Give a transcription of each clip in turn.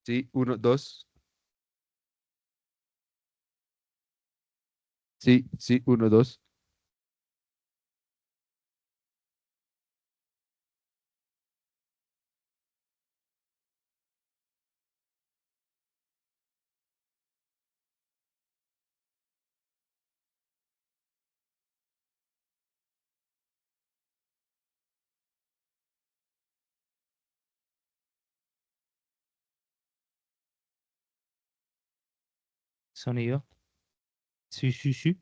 Sí, uno, dos. Sí, sí, uno, dos. Sonido. Sí, sí, sí.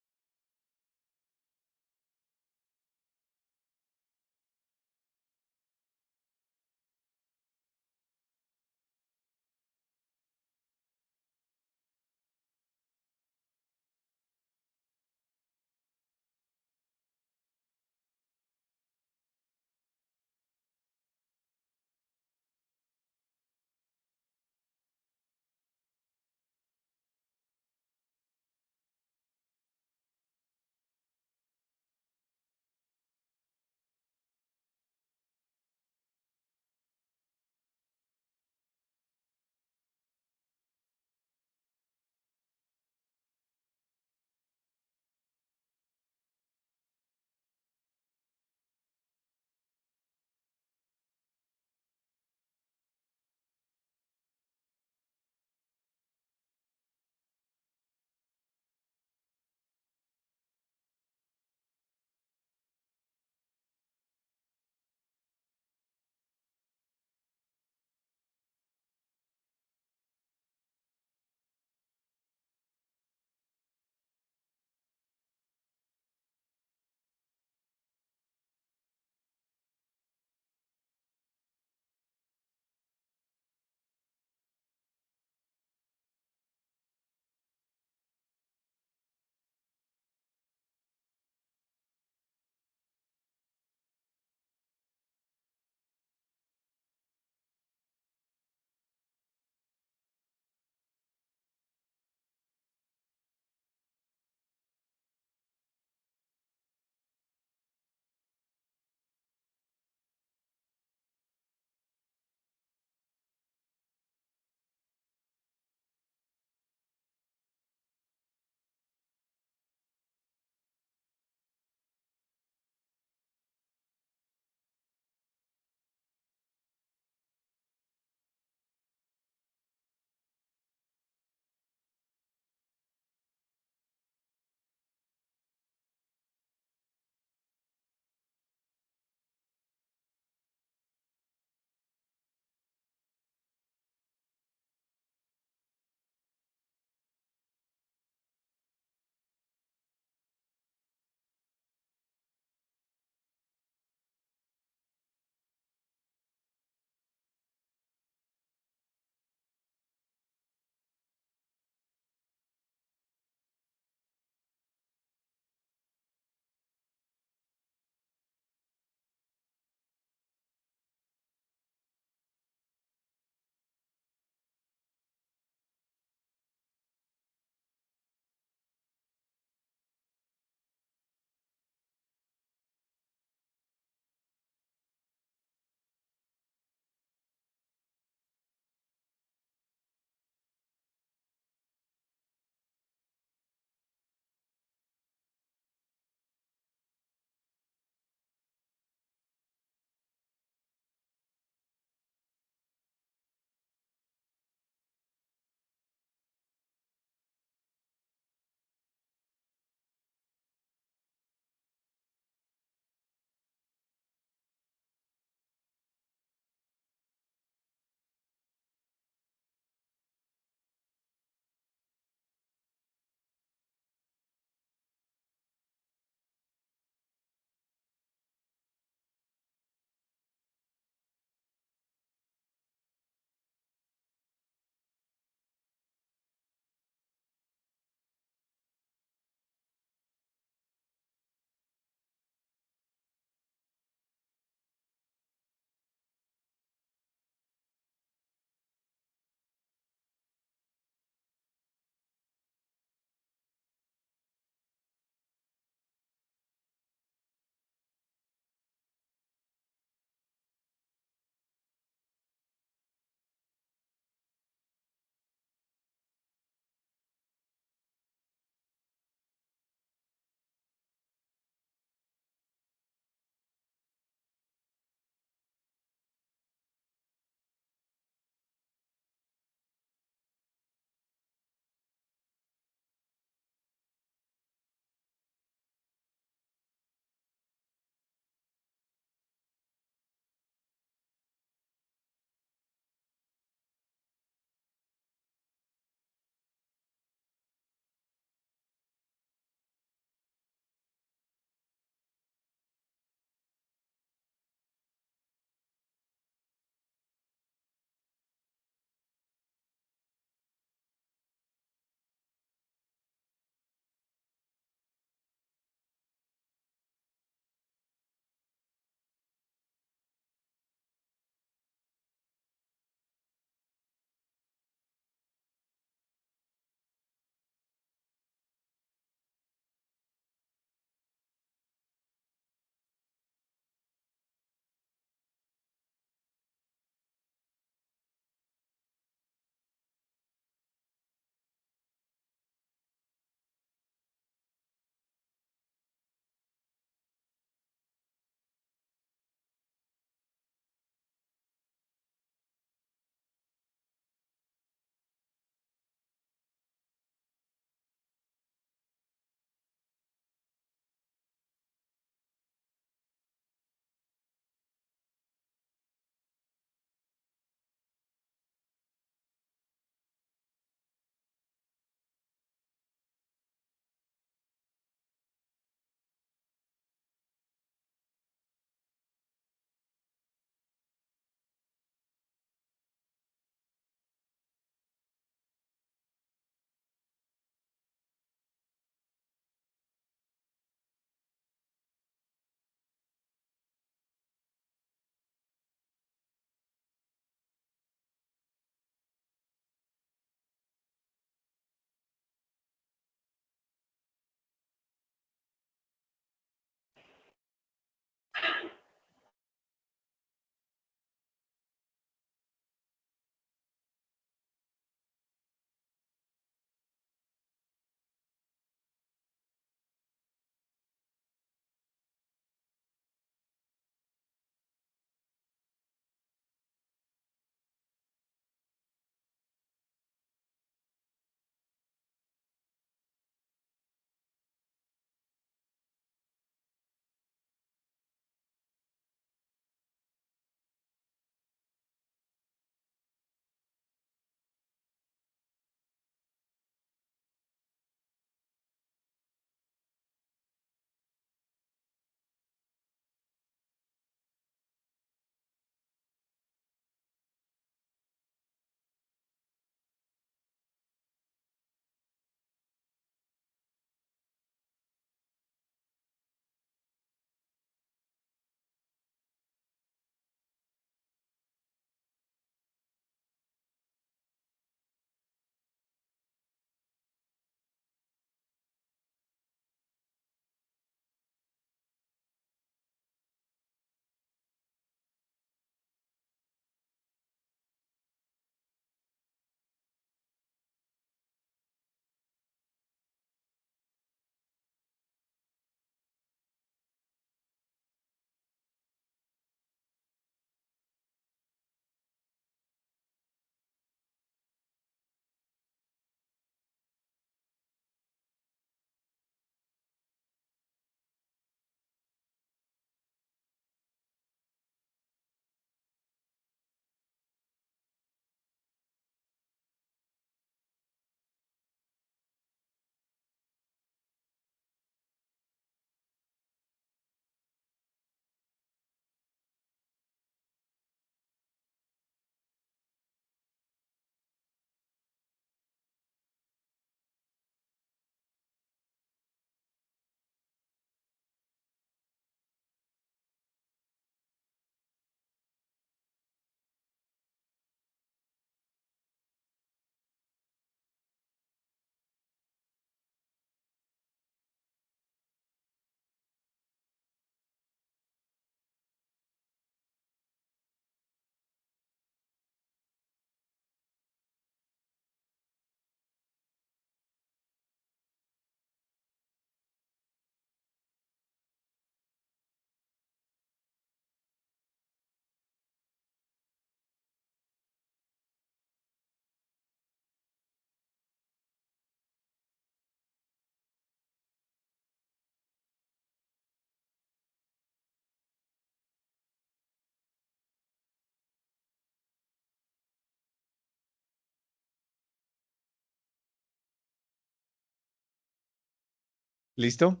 ¿Listo?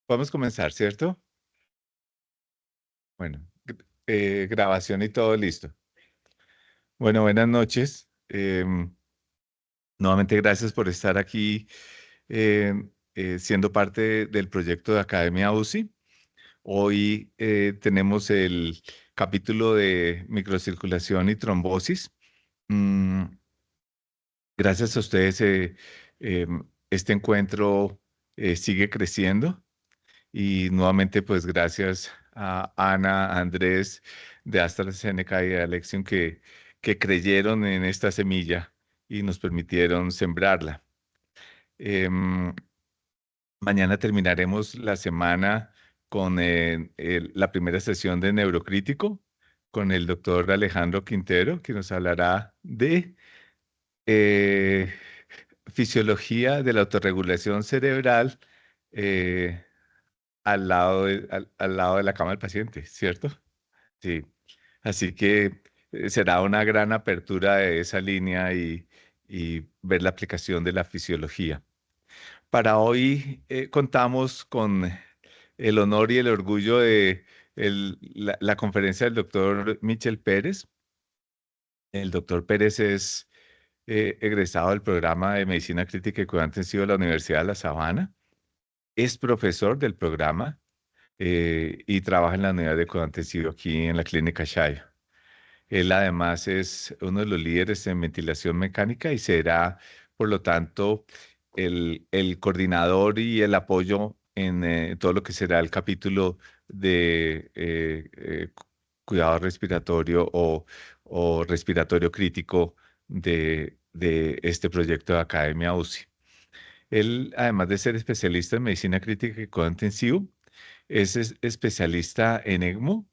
Podemos comenzar, ¿cierto? Bueno, grabación y todo listo. Bueno, buenas noches. Nuevamente gracias por estar aquí siendo parte del proyecto de Academia UCI. Hoy tenemos el capítulo de microcirculación y trombosis. Mm, Gracias a ustedes, este encuentro sigue creciendo. Y nuevamente, pues gracias a Ana, a Andrés de AstraZeneca y de Alexion que creyeron en esta semilla y nos permitieron sembrarla. Em, Mañana terminaremos la semana con la primera sesión de Neurocrítico con el doctor Alejandro Quintero, que nos hablará de eh, fisiología de la autorregulación cerebral. eh, al lado de la cama del paciente, ¿cierto? Sí. Así que será una gran apertura de esa línea y ver la aplicación de la fisiología. Para hoy contamos con el honor y el orgullo de la conferencia del doctor Michel Pérez. El doctor Pérez es egresado del programa de Medicina Crítica y Cuidado Intensivo de la Universidad de La Sabana. Es profesor del programa y trabaja en la unidad de cuidado intensivo aquí en la Clínica Shire. Él además es uno de los líderes en ventilación mecánica y será, por lo tanto, el coordinador y el apoyo en todo lo que será el capítulo de cuidado respiratorio o respiratorio crítico de este proyecto de Academia UCI. Él, además de ser especialista en medicina crítica y cuidado intensivo, es especialista en ECMO,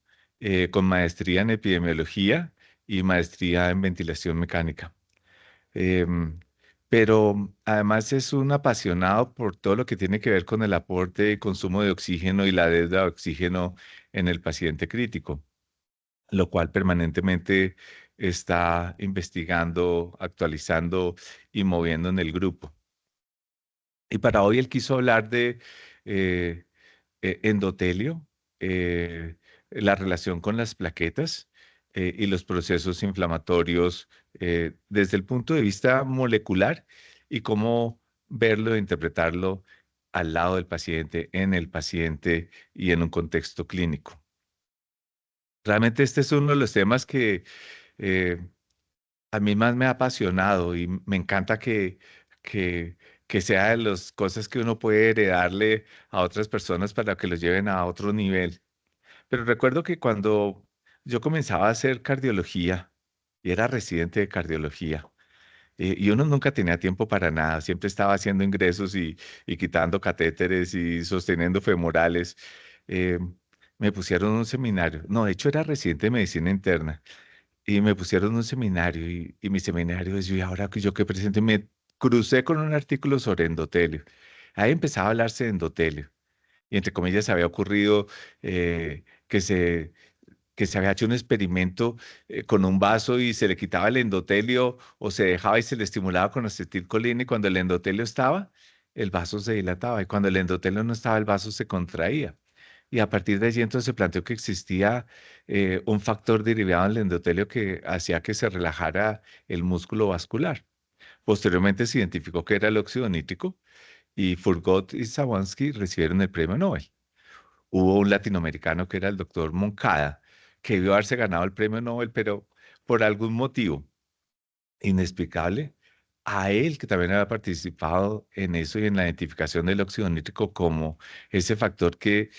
con maestría en epidemiología y maestría en ventilación mecánica. Em, pero además es un apasionado por todo lo que tiene que ver con el aporte y consumo de oxígeno y la deuda de oxígeno en el paciente crítico, lo cual permanentemente está investigando, actualizando y moviendo en el grupo. Y para hoy él quiso hablar de eh, endotelio, eh, la relación con las plaquetas y los procesos inflamatorios desde el punto de vista molecular y cómo verlo e interpretarlo al lado del paciente, en el paciente y en un contexto clínico. Realmente este es uno de los temas que eh, a mí más me ha apasionado y me encanta que, que sea de las cosas que uno puede heredarle a otras personas para que los lleven a otro nivel. Pero recuerdo que cuando yo comenzaba a hacer cardiología y era residente de cardiología, y uno nunca tenía tiempo para nada, siempre estaba haciendo ingresos y quitando catéteres y sosteniendo femorales, eh, me pusieron un seminario. No, de hecho era residente de medicina interna y me pusieron un seminario y mi seminario es, y ahora que yo que presente, me crucé con un artículo sobre endotelio. Ahí empezaba a hablarse de endotelio y entre comillas se había ocurrido eh, que se, que se había hecho un experimento con un vaso y se le quitaba el endotelio o se dejaba y se le estimulaba con acetilcolina y cuando el endotelio estaba, el vaso se dilataba y cuando el endotelio no estaba, el vaso se contraía. Y a partir de allí entonces se planteó que existía un factor derivado del endotelio que hacía que se relajara el músculo vascular. Posteriormente se identificó que era el óxido nítrico y Furgot y Sawansky recibieron el premio Nobel. Hubo un latinoamericano que era el doctor Moncada, que debió haberse ganado el premio Nobel, pero por algún motivo inexplicable, a él que también había participado en eso y en la identificación del óxido nítrico como ese factor que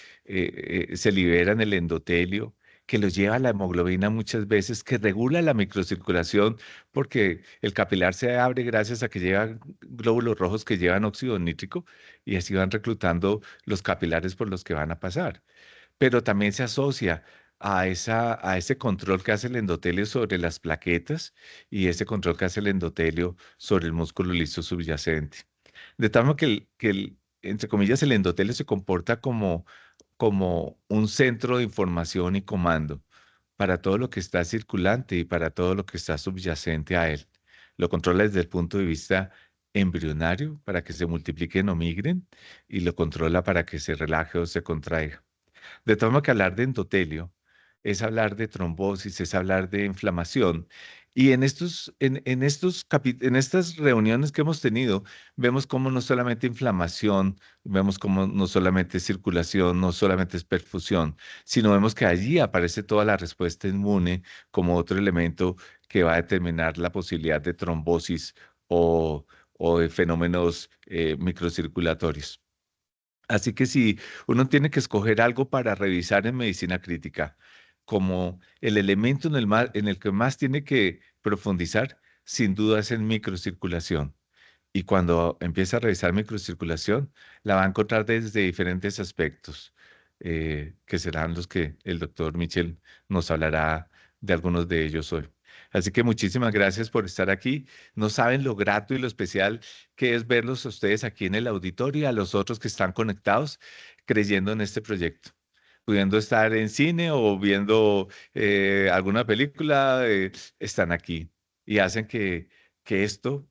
se libera en el endotelio, que lo lleva a la hemoglobina muchas veces, que regula la microcirculación, porque el capilar se abre gracias a que llevan glóbulos rojos que llevan óxido nítrico y así van reclutando los capilares por los que van a pasar, pero también se asocia a ese control que hace el endotelio sobre las plaquetas y ese control que hace el endotelio sobre el músculo liso subyacente. De tal modo entre comillas, el endotelio se comporta como un centro de información y comando para todo lo que está circulante y para todo lo que está subyacente a él. Lo controla desde el punto de vista embrionario para que se multipliquen o migren y lo controla para que se relaje o se contraiga. De tal modo que hablar de endotelio es hablar de trombosis, es hablar de inflamación. Y en estas reuniones que hemos tenido, vemos cómo no solamente inflamación, vemos cómo no solamente circulación, no solamente es perfusión, sino vemos que allí aparece toda la respuesta inmune como otro elemento que va a determinar la posibilidad de trombosis o, o de fenómenos microcirculatorios. Así que si uno tiene que escoger algo para revisar en medicina crítica, como el elemento en el que más tiene que profundizar, sin duda es en microcirculación. Y cuando empieza a revisar microcirculación, la va a encontrar desde diferentes aspectos, que serán los que el doctor Michel nos hablará de algunos de ellos hoy. Así que muchísimas gracias por estar aquí. No saben lo grato y lo especial que es verlos a ustedes aquí en el auditorio y a los otros que están conectados creyendo en este proyecto. Pudiendo estar en cine o viendo alguna película, están aquí y hacen que esto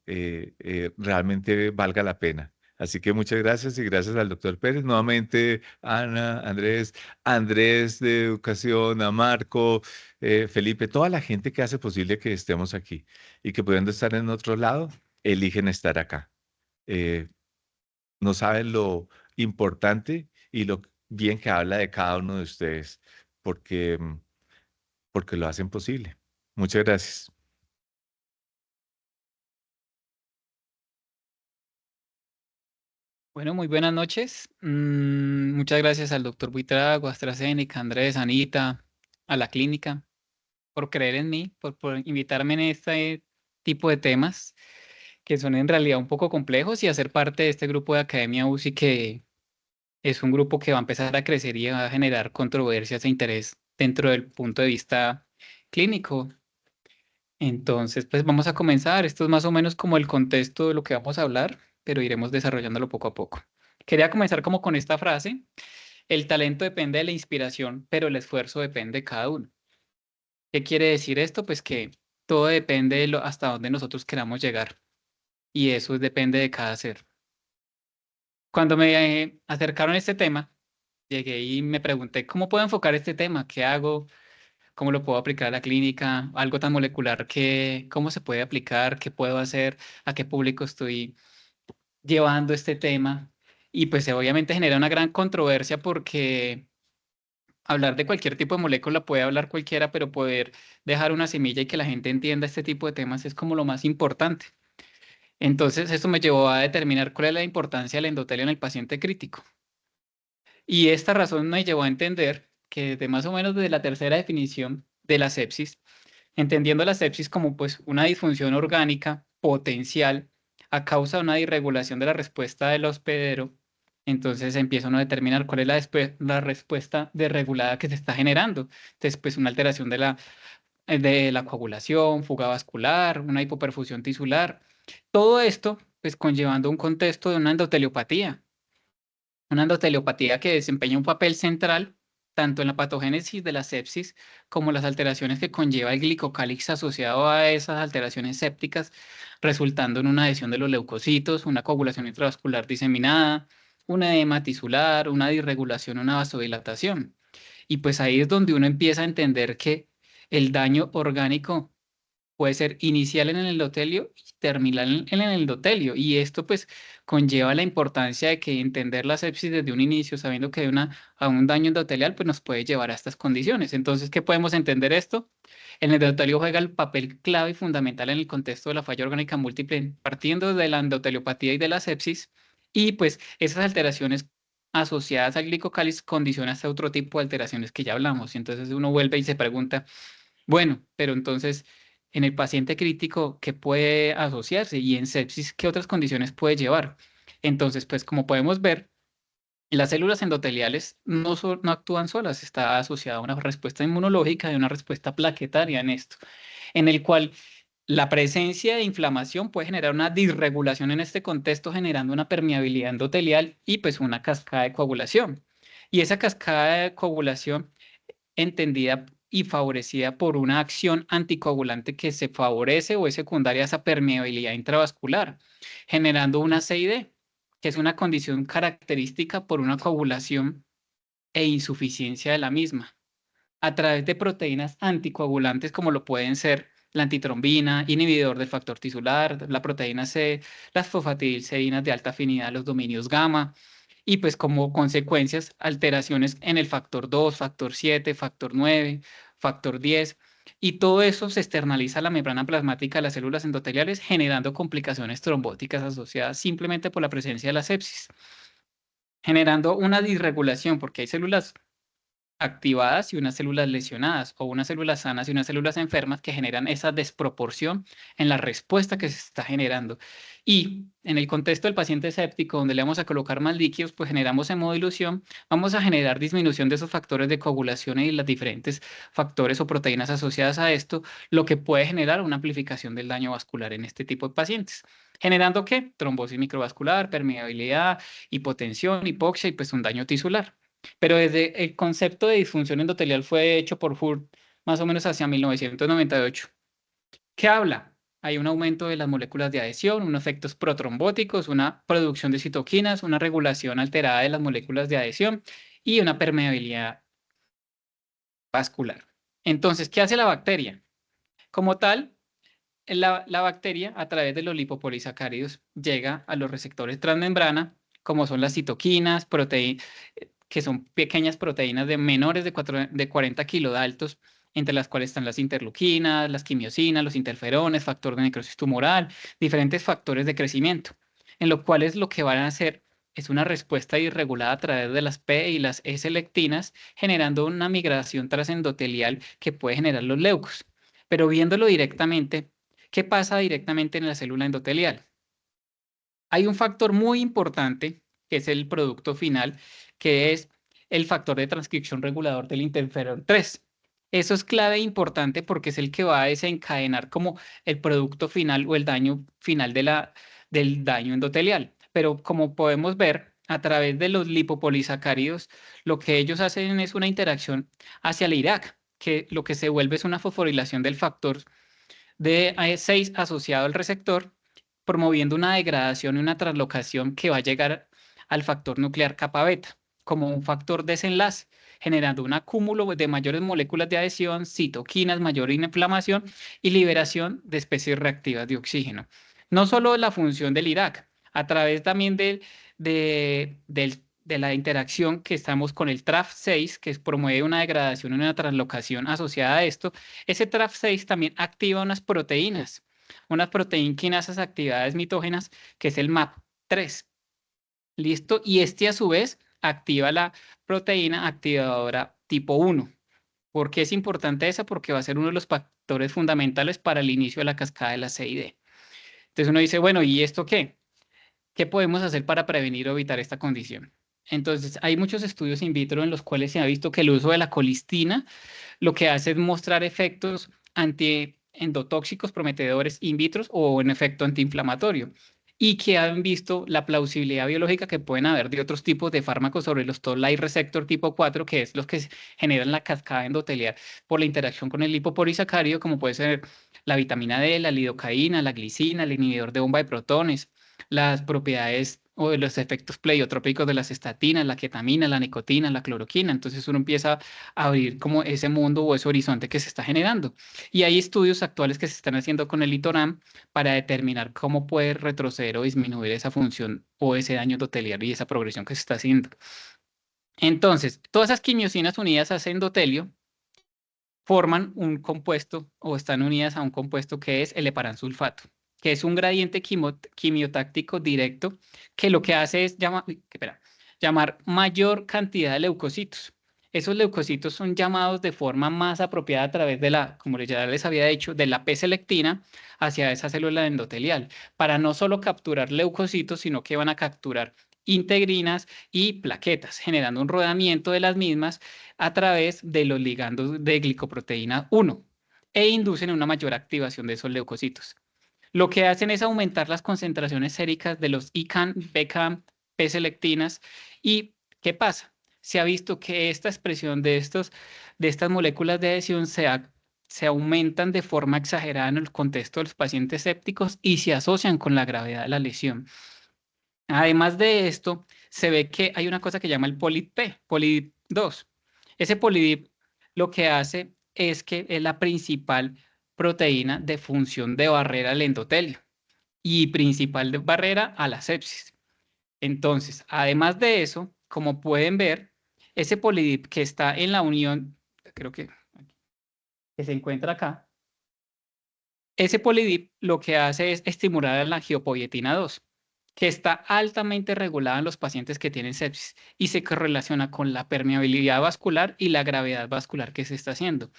realmente valga la pena. Así que muchas gracias y gracias al doctor Pérez, nuevamente Ana, Andrés, Andrés de Educación, a Marco, Felipe, toda la gente que hace posible que estemos aquí y que pudiendo estar en otro lado, eligen estar acá. Eh, no saben lo importante y lo bien que habla de cada uno de ustedes, porque, porque lo hacen posible. Muchas gracias. Bueno, muy buenas noches. Muchas gracias al doctor Buitrago, AstraZeneca, Andrés, Anita, a la clínica, por creer en mí, por invitarme en este tipo de temas que son en realidad un poco complejos y hacer parte de este grupo de Academia UCI que es un grupo que va a empezar a crecer y va a generar controversias e interés dentro del punto de vista clínico. Entonces, pues vamos a comenzar. Esto es más o menos como el contexto de lo que vamos a hablar, pero iremos desarrollándolo poco a poco. Quería comenzar como con esta frase: el talento depende de la inspiración, pero el esfuerzo depende de cada uno. ¿Qué quiere decir esto? Pues que todo depende de hasta dónde nosotros queramos llegar, y eso depende de cada ser. Cuando me acercaron a este tema, llegué y me pregunté, ¿cómo puedo enfocar este tema? ¿Qué hago? ¿Cómo lo puedo aplicar a la clínica? Algo tan molecular que, ¿cómo se puede aplicar? ¿Qué puedo hacer? ¿A qué público estoy llevando este tema? Y pues obviamente genera una gran controversia porque hablar de cualquier tipo de molécula puede hablar cualquiera, pero poder dejar una semilla y que la gente entienda este tipo de temas es como lo más importante. Entonces, esto me llevó a determinar cuál es la importancia del endotelio en el paciente crítico. Y esta razón me llevó a entender que desde más o menos desde la tercera definición de la sepsis, entendiendo la sepsis como pues una disfunción orgánica potencial a causa de una disregulación de la respuesta del hospedero, entonces empieza uno a determinar cuál es la respuesta desregulada que se está generando. Entonces, pues una alteración de la coagulación, fuga vascular, una hipoperfusión tisular. Todo esto, pues conllevando un contexto de una endoteliopatía. Una endoteliopatía que desempeña un papel central tanto en la patogénesis de la sepsis como las alteraciones que conlleva el glicocálix asociado a esas alteraciones sépticas, resultando en una adhesión de los leucocitos, una coagulación intravascular diseminada, una edema tisular, una disregulación, una vasodilatación. Y pues ahí es donde uno empieza a entender que el daño orgánico puede ser inicial en el endotelio y terminal en el endotelio. Y esto pues conlleva la importancia de que entender la sepsis desde un inicio, sabiendo que a un daño endotelial pues nos puede llevar a estas condiciones. Entonces, ¿qué podemos entender esto? El endotelio juega el papel clave y fundamental en el contexto de la falla orgánica múltiple, partiendo de la endoteliopatía y de la sepsis. Y pues esas alteraciones asociadas al glicocáliz condicionan hasta otro tipo de alteraciones que ya hablamos. Y entonces uno vuelve y se pregunta, bueno, pero entonces, en el paciente crítico, ¿qué puede asociarse? Y en sepsis, ¿qué otras condiciones puede llevar? Entonces, pues como podemos ver, las células endoteliales no actúan solas, está asociada a una respuesta inmunológica y una respuesta plaquetaria en esto, en el cual la presencia de inflamación puede generar una disregulación en este contexto, generando una permeabilidad endotelial y pues una cascada de coagulación. Y esa cascada de coagulación entendida y favorecida por una acción anticoagulante que se favorece o es secundaria a esa permeabilidad intravascular, generando una CID, que es una condición característica por una coagulación e insuficiencia de la misma, a través de proteínas anticoagulantes como lo pueden ser la antitrombina, inhibidor del factor tisular, la proteína C, las fosfatidilcerinas de alta afinidad, los dominios gamma, y pues como consecuencias alteraciones en el factor 2, factor 7, factor 9, factor 10, y todo eso se externaliza a la membrana plasmática de las células endoteliales, generando complicaciones trombóticas asociadas simplemente por la presencia de la sepsis, generando una disregulación, porque hay células activadas y unas células lesionadas, o unas células sanas y unas células enfermas que generan esa desproporción en la respuesta que se está generando. Y en el contexto del paciente séptico, donde le vamos a colocar más líquidos, pues generamos hemodilución, vamos a generar disminución de esos factores de coagulación y los diferentes factores o proteínas asociadas a esto, lo que puede generar una amplificación del daño vascular en este tipo de pacientes. ¿Generando qué? Trombosis microvascular, permeabilidad, hipotensión, hipoxia y pues un daño tisular. Pero desde el concepto de disfunción endotelial fue hecho por Hurt más o menos hacia 1998. ¿Qué habla? Hay un aumento de las moléculas de adhesión, unos efectos protrombóticos, una producción de citoquinas, una regulación alterada de las moléculas de adhesión y una permeabilidad vascular. Entonces, ¿qué hace la bacteria? Como tal, la bacteria, a través de los lipopolisacáridos, llega a los receptores transmembrana, como son las citoquinas, que son pequeñas proteínas de menores de 40 kilodaltos, entre las cuales están las interleuquinas, las quimiosinas, los interferones, factor de necrosis tumoral, diferentes factores de crecimiento, en los cuales lo que van a hacer es una respuesta irregulada a través de las P y las S-lectinas, generando una migración trasendotelial que puede generar los leucos. Pero viéndolo directamente, ¿qué pasa directamente en la célula endotelial? Hay un factor muy importante, que es el producto final, que es el factor de transcripción regulador del interferón 3. Eso es clave e importante porque es el que va a desencadenar como el producto final o el daño final del daño endotelial. Pero como podemos ver, a través de los lipopolisacáridos, lo que ellos hacen es una interacción hacia el IRAC, que lo que se vuelve es una fosforilación del factor de 6 asociado al receptor, promoviendo una degradación y una translocación que va a llegar al factor nuclear kappa beta, como un factor desenlace, generando un acúmulo de mayores moléculas de adhesión, citoquinas, mayor inflamación y liberación de especies reactivas de oxígeno. No solo la función del IRAC, a través también de la interacción que estamos con el TRAF6, que promueve una degradación y una translocación asociada a esto, ese TRAF6 también activa unas proteínas quinasas actividades mitógenas, que es el MAP3. ¿Listo? Y este a su vez activa la proteína activadora tipo 1. ¿Por qué es importante esa? Porque va a ser uno de los factores fundamentales para el inicio de la cascada de la CID. Entonces uno dice, bueno, ¿y esto qué? ¿Qué podemos hacer para prevenir o evitar esta condición? Entonces, hay muchos estudios in vitro en los cuales se ha visto que el uso de la colistina lo que hace es mostrar efectos antiendotóxicos prometedores in vitro o en efecto antiinflamatorio, y que han visto la plausibilidad biológica que pueden haber de otros tipos de fármacos sobre los toll-like receptor tipo 4, que es los que generan la cascada endotelial por la interacción con el lipopolisacárido, como puede ser la vitamina D, la lidocaína, la glicina, el inhibidor de bomba de protones, las propiedades o los efectos pleiotrópicos de las estatinas, la ketamina, la nicotina, la cloroquina. Entonces uno empieza a abrir como ese mundo o ese horizonte que se está generando. Y hay estudios actuales que se están haciendo con el Litoram para determinar cómo puede retroceder o disminuir esa función o ese daño endotelial y esa progresión que se está haciendo. Entonces, todas esas quimiosinas unidas a ese endotelio forman un compuesto o están unidas a un compuesto que es el heparansulfato, que es un gradiente quimiotáctico directo que lo que hace es llamar mayor cantidad de leucocitos. Esos leucocitos son llamados de forma más apropiada a través de como ya les había dicho, de la P-selectina hacia esa célula endotelial, para no solo capturar leucocitos, sino que van a capturar integrinas y plaquetas, generando un rodamiento de las mismas a través de los ligandos de glicoproteína 1 e inducen una mayor activación de esos leucocitos. Lo que hacen es aumentar las concentraciones séricas de los ICAM, BCAM, P-selectinas. ¿Y qué pasa? Se ha visto que esta expresión de estos de estas moléculas de adhesión se aumentan de forma exagerada en el contexto de los pacientes sépticos y se asocian con la gravedad de la lesión. Además de esto, se ve que hay una cosa que llama el POLIP-P, POLIP-2. Ese POLIP lo que hace es que es la principal proteína de función de barrera al endotelio y principal de barrera a la sepsis. Entonces, además de eso, como pueden ver, ese POLIP que está en la unión, creo que se encuentra acá, ese POLIP lo que hace es estimular a la angiopoietina 2, que está altamente regulada en los pacientes que tienen sepsis y se correlaciona con la permeabilidad vascular y la gravedad vascular que se está haciendo,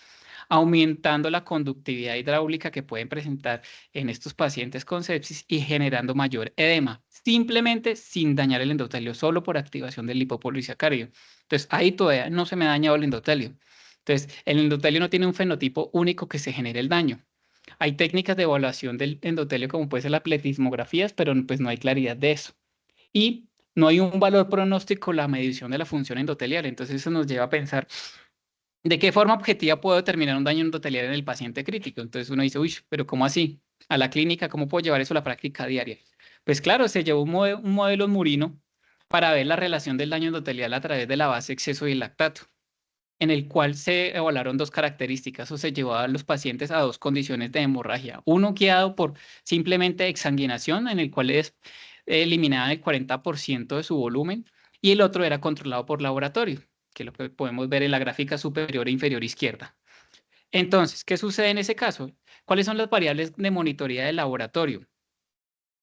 aumentando la conductividad hidráulica que pueden presentar en estos pacientes con sepsis y generando mayor edema, simplemente sin dañar el endotelio, solo por activación del lipopolisacárido. Entonces, ahí todavía no se me ha dañado el endotelio. Entonces, el endotelio no tiene un fenotipo único que se genere el daño. Hay técnicas de evaluación del endotelio como puede ser la pletismografías, pero pues no hay claridad de eso. Y no hay un valor pronóstico la medición de la función endotelial. Entonces eso nos lleva a pensar de qué forma objetiva puedo determinar un daño endotelial en el paciente crítico. Entonces uno dice, uy, pero ¿cómo así? A la clínica, ¿cómo puedo llevar eso a la práctica diaria? Pues claro, se llevó un modelo Murino para ver la relación del daño endotelial a través de la base exceso y el lactato, en el cual se evaluaron dos características o se llevó a los pacientes a dos condiciones de hemorragia. Uno guiado por simplemente exsanguinación, en el cual eliminaban el 40% de su volumen, y el otro era controlado por laboratorio, que es lo que podemos ver en la gráfica superior e inferior izquierda. Entonces, ¿qué sucede en ese caso? ¿Cuáles son las variables de monitoría del laboratorio?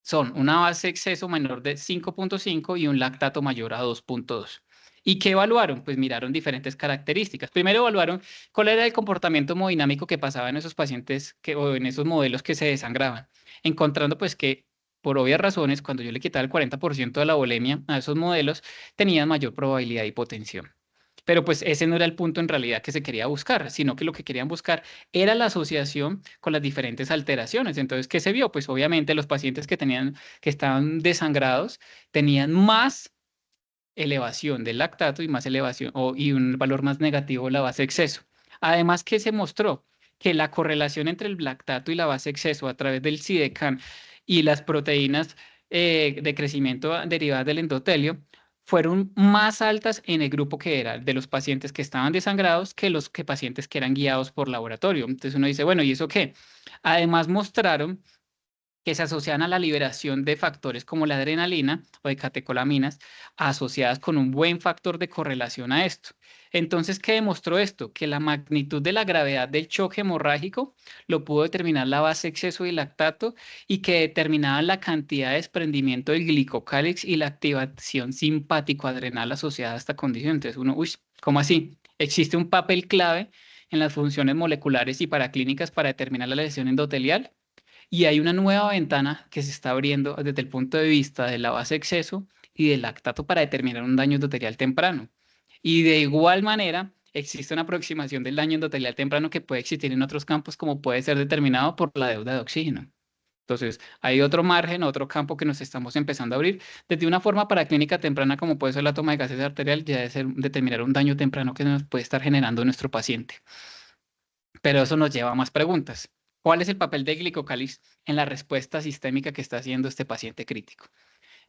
Son una base exceso menor de 5.5 y un lactato mayor a 2.2. ¿Y qué evaluaron? Pues miraron diferentes características. Primero evaluaron cuál era el comportamiento hemodinámico que pasaba en esos pacientes o en esos modelos que se desangraban, encontrando pues que por obvias razones, cuando yo le quitaba el 40% de la volemia a esos modelos, tenían mayor probabilidad de hipotensión. Pero pues ese no era el punto en realidad que se quería buscar, sino que lo que querían buscar era la asociación con las diferentes alteraciones. Entonces, ¿qué se vio? Pues obviamente los pacientes que estaban desangrados tenían más elevación del lactato y más elevación y un valor más negativo la base exceso. Además, ¿qué se mostró? Que la correlación entre el lactato y la base exceso a través del SIDECAN y las proteínas de crecimiento derivadas del endotelio fueron más altas en el grupo que era de los pacientes que estaban desangrados que los pacientes que eran guiados por laboratorio. Entonces uno dice, bueno, ¿y eso qué? Además mostraron que se asocian a la liberación de factores como la adrenalina o de catecolaminas asociadas con un buen factor de correlación a esto. Entonces, ¿qué demostró esto? Que la magnitud de la gravedad del choque hemorrágico lo pudo determinar la base exceso y lactato y que determinaban la cantidad de desprendimiento del glicocálix y la activación simpático-adrenal asociada a esta condición. Entonces uno, uy, ¿cómo así? Existe un papel clave en las funciones moleculares y paraclínicas para determinar la lesión endotelial. Y hay una nueva ventana que se está abriendo desde el punto de vista de la base exceso y del lactato para determinar un daño endotelial temprano. Y de igual manera, existe una aproximación del daño endotelial temprano que puede existir en otros campos, como puede ser determinado por la deuda de oxígeno. Entonces, hay otro margen, otro campo que nos estamos empezando a abrir desde una forma para clínica temprana, como puede ser la toma de gases arterial, ya de determinar un daño temprano que nos puede estar generando nuestro paciente. Pero eso nos lleva a más preguntas. ¿Cuál es el papel de glicocálix en la respuesta sistémica que está haciendo este paciente crítico?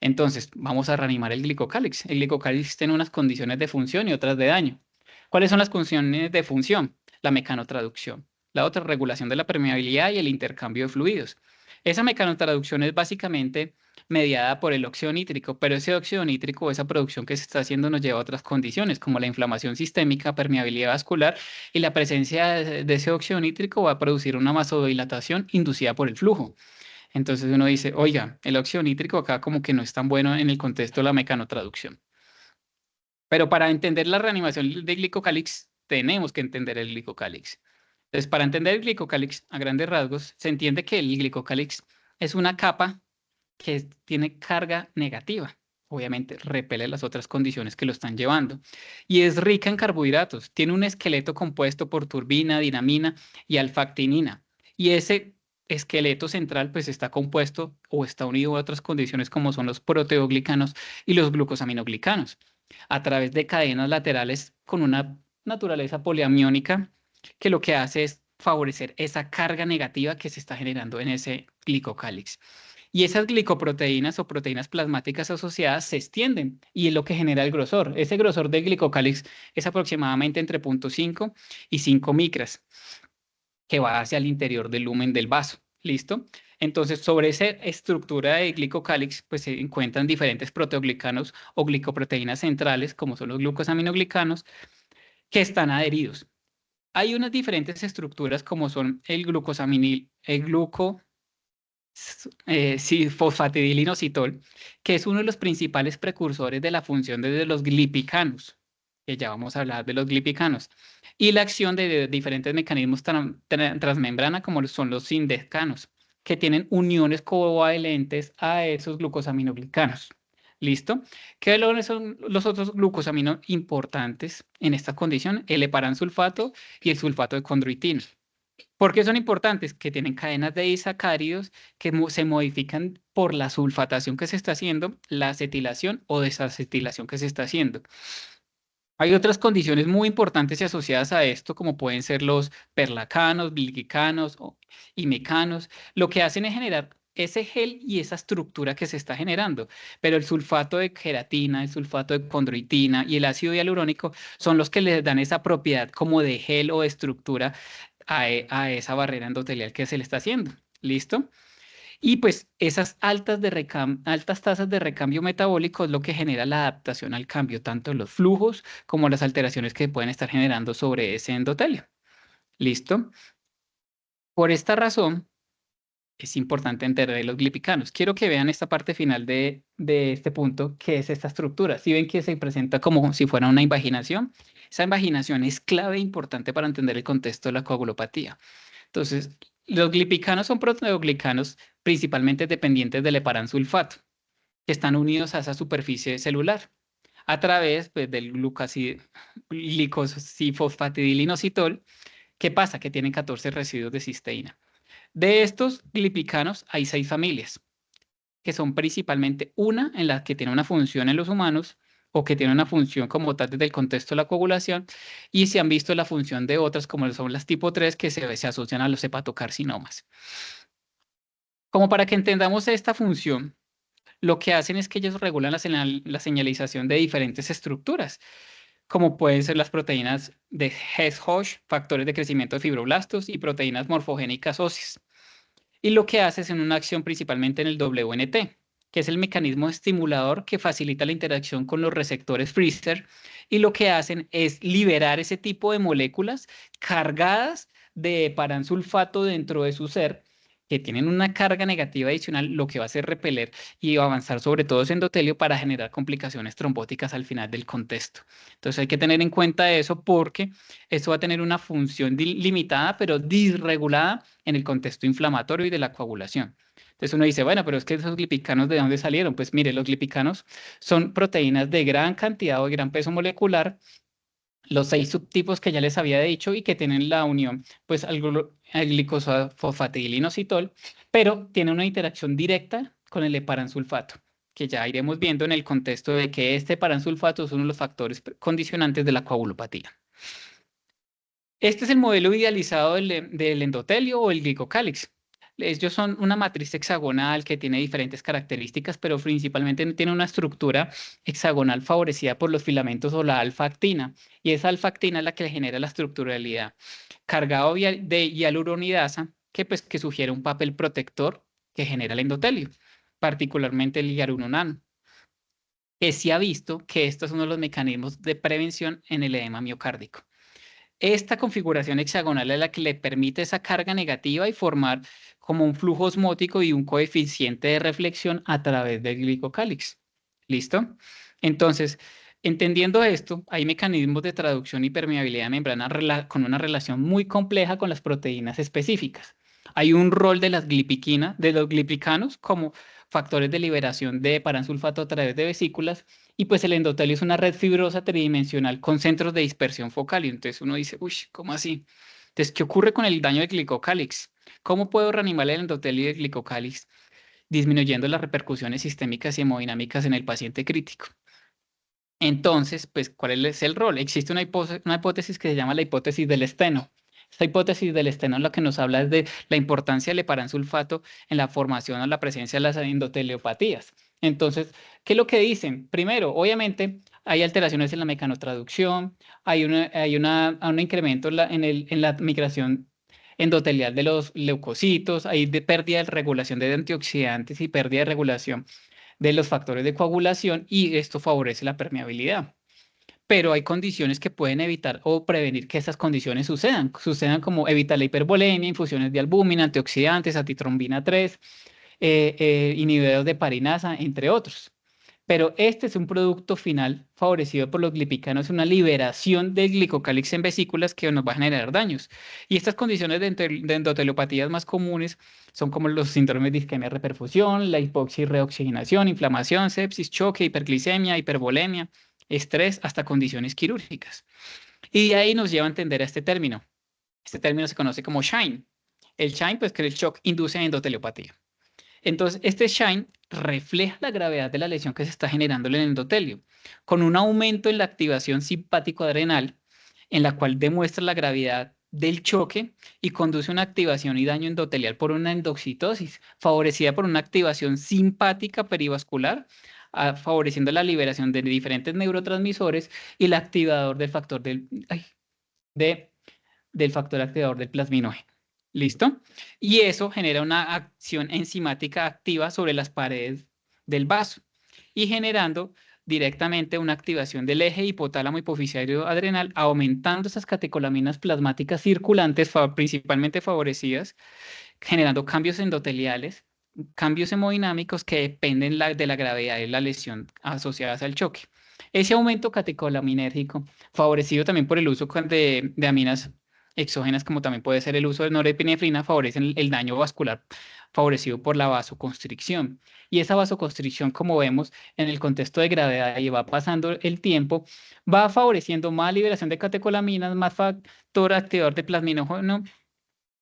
Entonces, vamos a reanimar el glicocálix. El glicocálix tiene unas condiciones de función y otras de daño. ¿Cuáles son las condiciones de función? La mecanotraducción. La otra, regulación de la permeabilidad y el intercambio de fluidos. Esa mecanotraducción es básicamente mediada por el óxido nítrico, pero ese óxido nítrico, esa producción que se está haciendo nos lleva a otras condiciones, como la inflamación sistémica, permeabilidad vascular, y la presencia de ese óxido nítrico va a producir una vasodilatación inducida por el flujo. Entonces uno dice, oiga, el óxido nítrico acá como que no es tan bueno en el contexto de la mecanotraducción. Pero para entender la reanimación de glicocálix, tenemos que entender el glicocálix. Entonces, para entender el glicocálix a grandes rasgos, se entiende que el glicocálix es una capa que tiene carga negativa. Obviamente, repele las otras condiciones que lo están llevando. Y es rica en carbohidratos. Tiene un esqueleto compuesto por turbina, dinamina y alfactinina. Y ese esqueleto central pues está compuesto o está unido a otras condiciones como son los proteoglicanos y los glucosaminoglicanos a través de cadenas laterales con una naturaleza poliamiónica que lo que hace es favorecer esa carga negativa que se está generando en ese glicocálix. Y esas glicoproteínas o proteínas plasmáticas asociadas se extienden y es lo que genera el grosor. Ese grosor del glicocálix es aproximadamente entre 0.5 y 5 micras, que va hacia el interior del lumen del vaso. ¿Listo? Entonces, sobre esa estructura de glicocálix, pues se encuentran diferentes proteoglicanos o glicoproteínas centrales, como son los glucosaminoglicanos, que están adheridos. Hay unas diferentes estructuras como son el glucosaminil, fosfatidilinositol, que es uno de los principales precursores de la función de los glipicanos, que ya vamos a hablar de los glipicanos, y la acción de diferentes mecanismos transmembrana, como son los sindecanos, que tienen uniones covalentes a esos glucosaminoglicanos. ¿Listo? ¿Qué son los otros glucosaminos importantes en esta condición? El heparansulfato y el sulfato de condroitina. ¿Por qué son importantes? Que tienen cadenas de disacáridos que se modifican por la sulfatación que se está haciendo, la acetilación o desacetilación que se está haciendo. Hay otras condiciones muy importantes y asociadas a esto, como pueden ser los perlacanos, glicanos y mecanos. Lo que hacen es generar ese gel y esa estructura que se está generando. Pero el sulfato de queratina, el sulfato de condroitina y el ácido hialurónico son los que le dan esa propiedad como de gel o de estructura a esa barrera endotelial que se le está haciendo. ¿Listo? Y pues esas altas tasas de recambio metabólico es lo que genera la adaptación al cambio, tanto en los flujos como las alteraciones que pueden estar generando sobre ese endotelio. ¿Listo? Por esta razón, es importante entender los glipicanos. Quiero que vean esta parte final de este punto, que es esta estructura. Si ven que se presenta como si fuera una invaginación, esa invaginación es clave e importante para entender el contexto de la coagulopatía. Entonces, los glipicanos son proteoglicanos principalmente dependientes del heparansulfato, que están unidos a esa superficie celular a través pues, del glicosifosfatidilinositol. ¿Qué pasa? Que tienen 14 residuos de cisteína. De estos glipicanos hay 6 familias, que son principalmente una en la que tiene una función en los humanos o que tiene una función como tal desde el contexto de la coagulación, y se han visto la función de otras como son las tipo 3 que se asocian a los hepatocarcinomas. Como para que entendamos esta función, lo que hacen es que ellos regulan la señalización de diferentes estructuras, como pueden ser las proteínas de Hess-Hosh, factores de crecimiento de fibroblastos y proteínas morfogénicas óseas. Y lo que hace es en una acción principalmente en el WNT, que es el mecanismo estimulador que facilita la interacción con los receptores freezer, y lo que hacen es liberar ese tipo de moléculas cargadas de heparansulfato dentro de su ser, que tienen una carga negativa adicional, lo que va a hacer repeler y avanzar sobre todo ese endotelio para generar complicaciones trombóticas al final del contexto. Entonces hay que tener en cuenta eso porque esto va a tener una función limitada, pero disregulada en el contexto inflamatorio y de la coagulación. Entonces uno dice, bueno, pero es que esos glipicanos, ¿de dónde salieron? Pues mire, los glipicanos son proteínas de gran cantidad o de gran peso molecular, los 6 subtipos que ya les había dicho y que tienen la unión pues al glicosfosfatidilinositol, pero tienen una interacción directa con el heparansulfato, que ya iremos viendo en el contexto de que este heparansulfato es uno de los factores condicionantes de la coagulopatía. Este es el modelo idealizado del endotelio o el glicocálix. Ellos son una matriz hexagonal que tiene diferentes características, pero principalmente tiene una estructura hexagonal favorecida por los filamentos o la alfa-actina. Y esa alfa-actina es la que le genera la estructuralidad. Cargado de hialuronidasa, que sugiere un papel protector que genera el endotelio, particularmente el hialuronano. Que se ha visto que esto es uno de los mecanismos de prevención en el edema miocárdico. Esta configuración hexagonal es la que le permite esa carga negativa y formar como un flujo osmótico y un coeficiente de reflexión a través del glicocálix. ¿Listo? Entonces, entendiendo esto, hay mecanismos de traducción y permeabilidad de membrana con una relación muy compleja con las proteínas específicas. Hay un rol de las de los glipicanos como factores de liberación de heparansulfato a través de vesículas, y pues el endotelio es una red fibrosa tridimensional con centros de dispersión focal. Y entonces uno dice, uy, ¿cómo así? Entonces, ¿qué ocurre con el daño del glicocálix? ¿Cómo puedo reanimar el endotelio y el glicocálix disminuyendo las repercusiones sistémicas y hemodinámicas en el paciente crítico? Entonces, pues, ¿cuál es el rol? Existe una hipótesis que se llama la hipótesis del esteno. Esta hipótesis del esteno lo que nos habla es de la importancia del heparansulfato en la formación o la presencia de las endoteleopatías. Entonces, ¿qué es lo que dicen? Primero, obviamente, hay alteraciones en la mecanotraducción, hay un incremento en la migración endotelial de los leucocitos, hay de pérdida de regulación de antioxidantes y pérdida de regulación de los factores de coagulación y esto favorece la permeabilidad. Pero hay condiciones que pueden evitar o prevenir que estas condiciones sucedan. Sucedan como evitar la hipervolemia, infusiones de albúmina, antioxidantes, antitrombina 3, inhibidores de parinasa, entre otros. Pero este es un producto final favorecido por los glipicanos, una liberación del glicocálix en vesículas que nos va a generar daños. Y estas condiciones de endoteleopatías más comunes son como los síndromes de isquemia reperfusión, la hipoxia y reoxigenación, inflamación, sepsis, choque, hiperglicemia, hipervolemia, estrés, hasta condiciones quirúrgicas. Y de ahí nos lleva a entender a este término. Este término se conoce como SHINE. El SHINE, pues que el shock induce a endoteliopatía. Entonces, este SHINE refleja la gravedad de la lesión que se está generando en el endotelio, con un aumento en la activación simpático-adrenal, en la cual demuestra la gravedad del choque y conduce a una activación y daño endotelial por una endoxitosis, favorecida por una activación simpática perivascular, favoreciendo la liberación de diferentes neurotransmisores y el activador del factor del factor activador del plasminógeno. ¿Listo? Y eso genera una acción enzimática activa sobre las paredes del vaso y generando directamente una activación del eje hipotálamo hipofisiario adrenal, aumentando esas catecolaminas plasmáticas circulantes, principalmente favorecidas, generando cambios endoteliales, cambios hemodinámicos que dependen de la gravedad de la lesión asociadas al choque. Ese aumento catecolaminérgico, favorecido también por el uso de aminas exógenas, como también puede ser el uso de norepinefrina, favorecen el daño vascular favorecido por la vasoconstricción. Y esa vasoconstricción, como vemos en el contexto de gravedad y va pasando el tiempo, va favoreciendo más liberación de catecolaminas, más factor activador de plasminógeno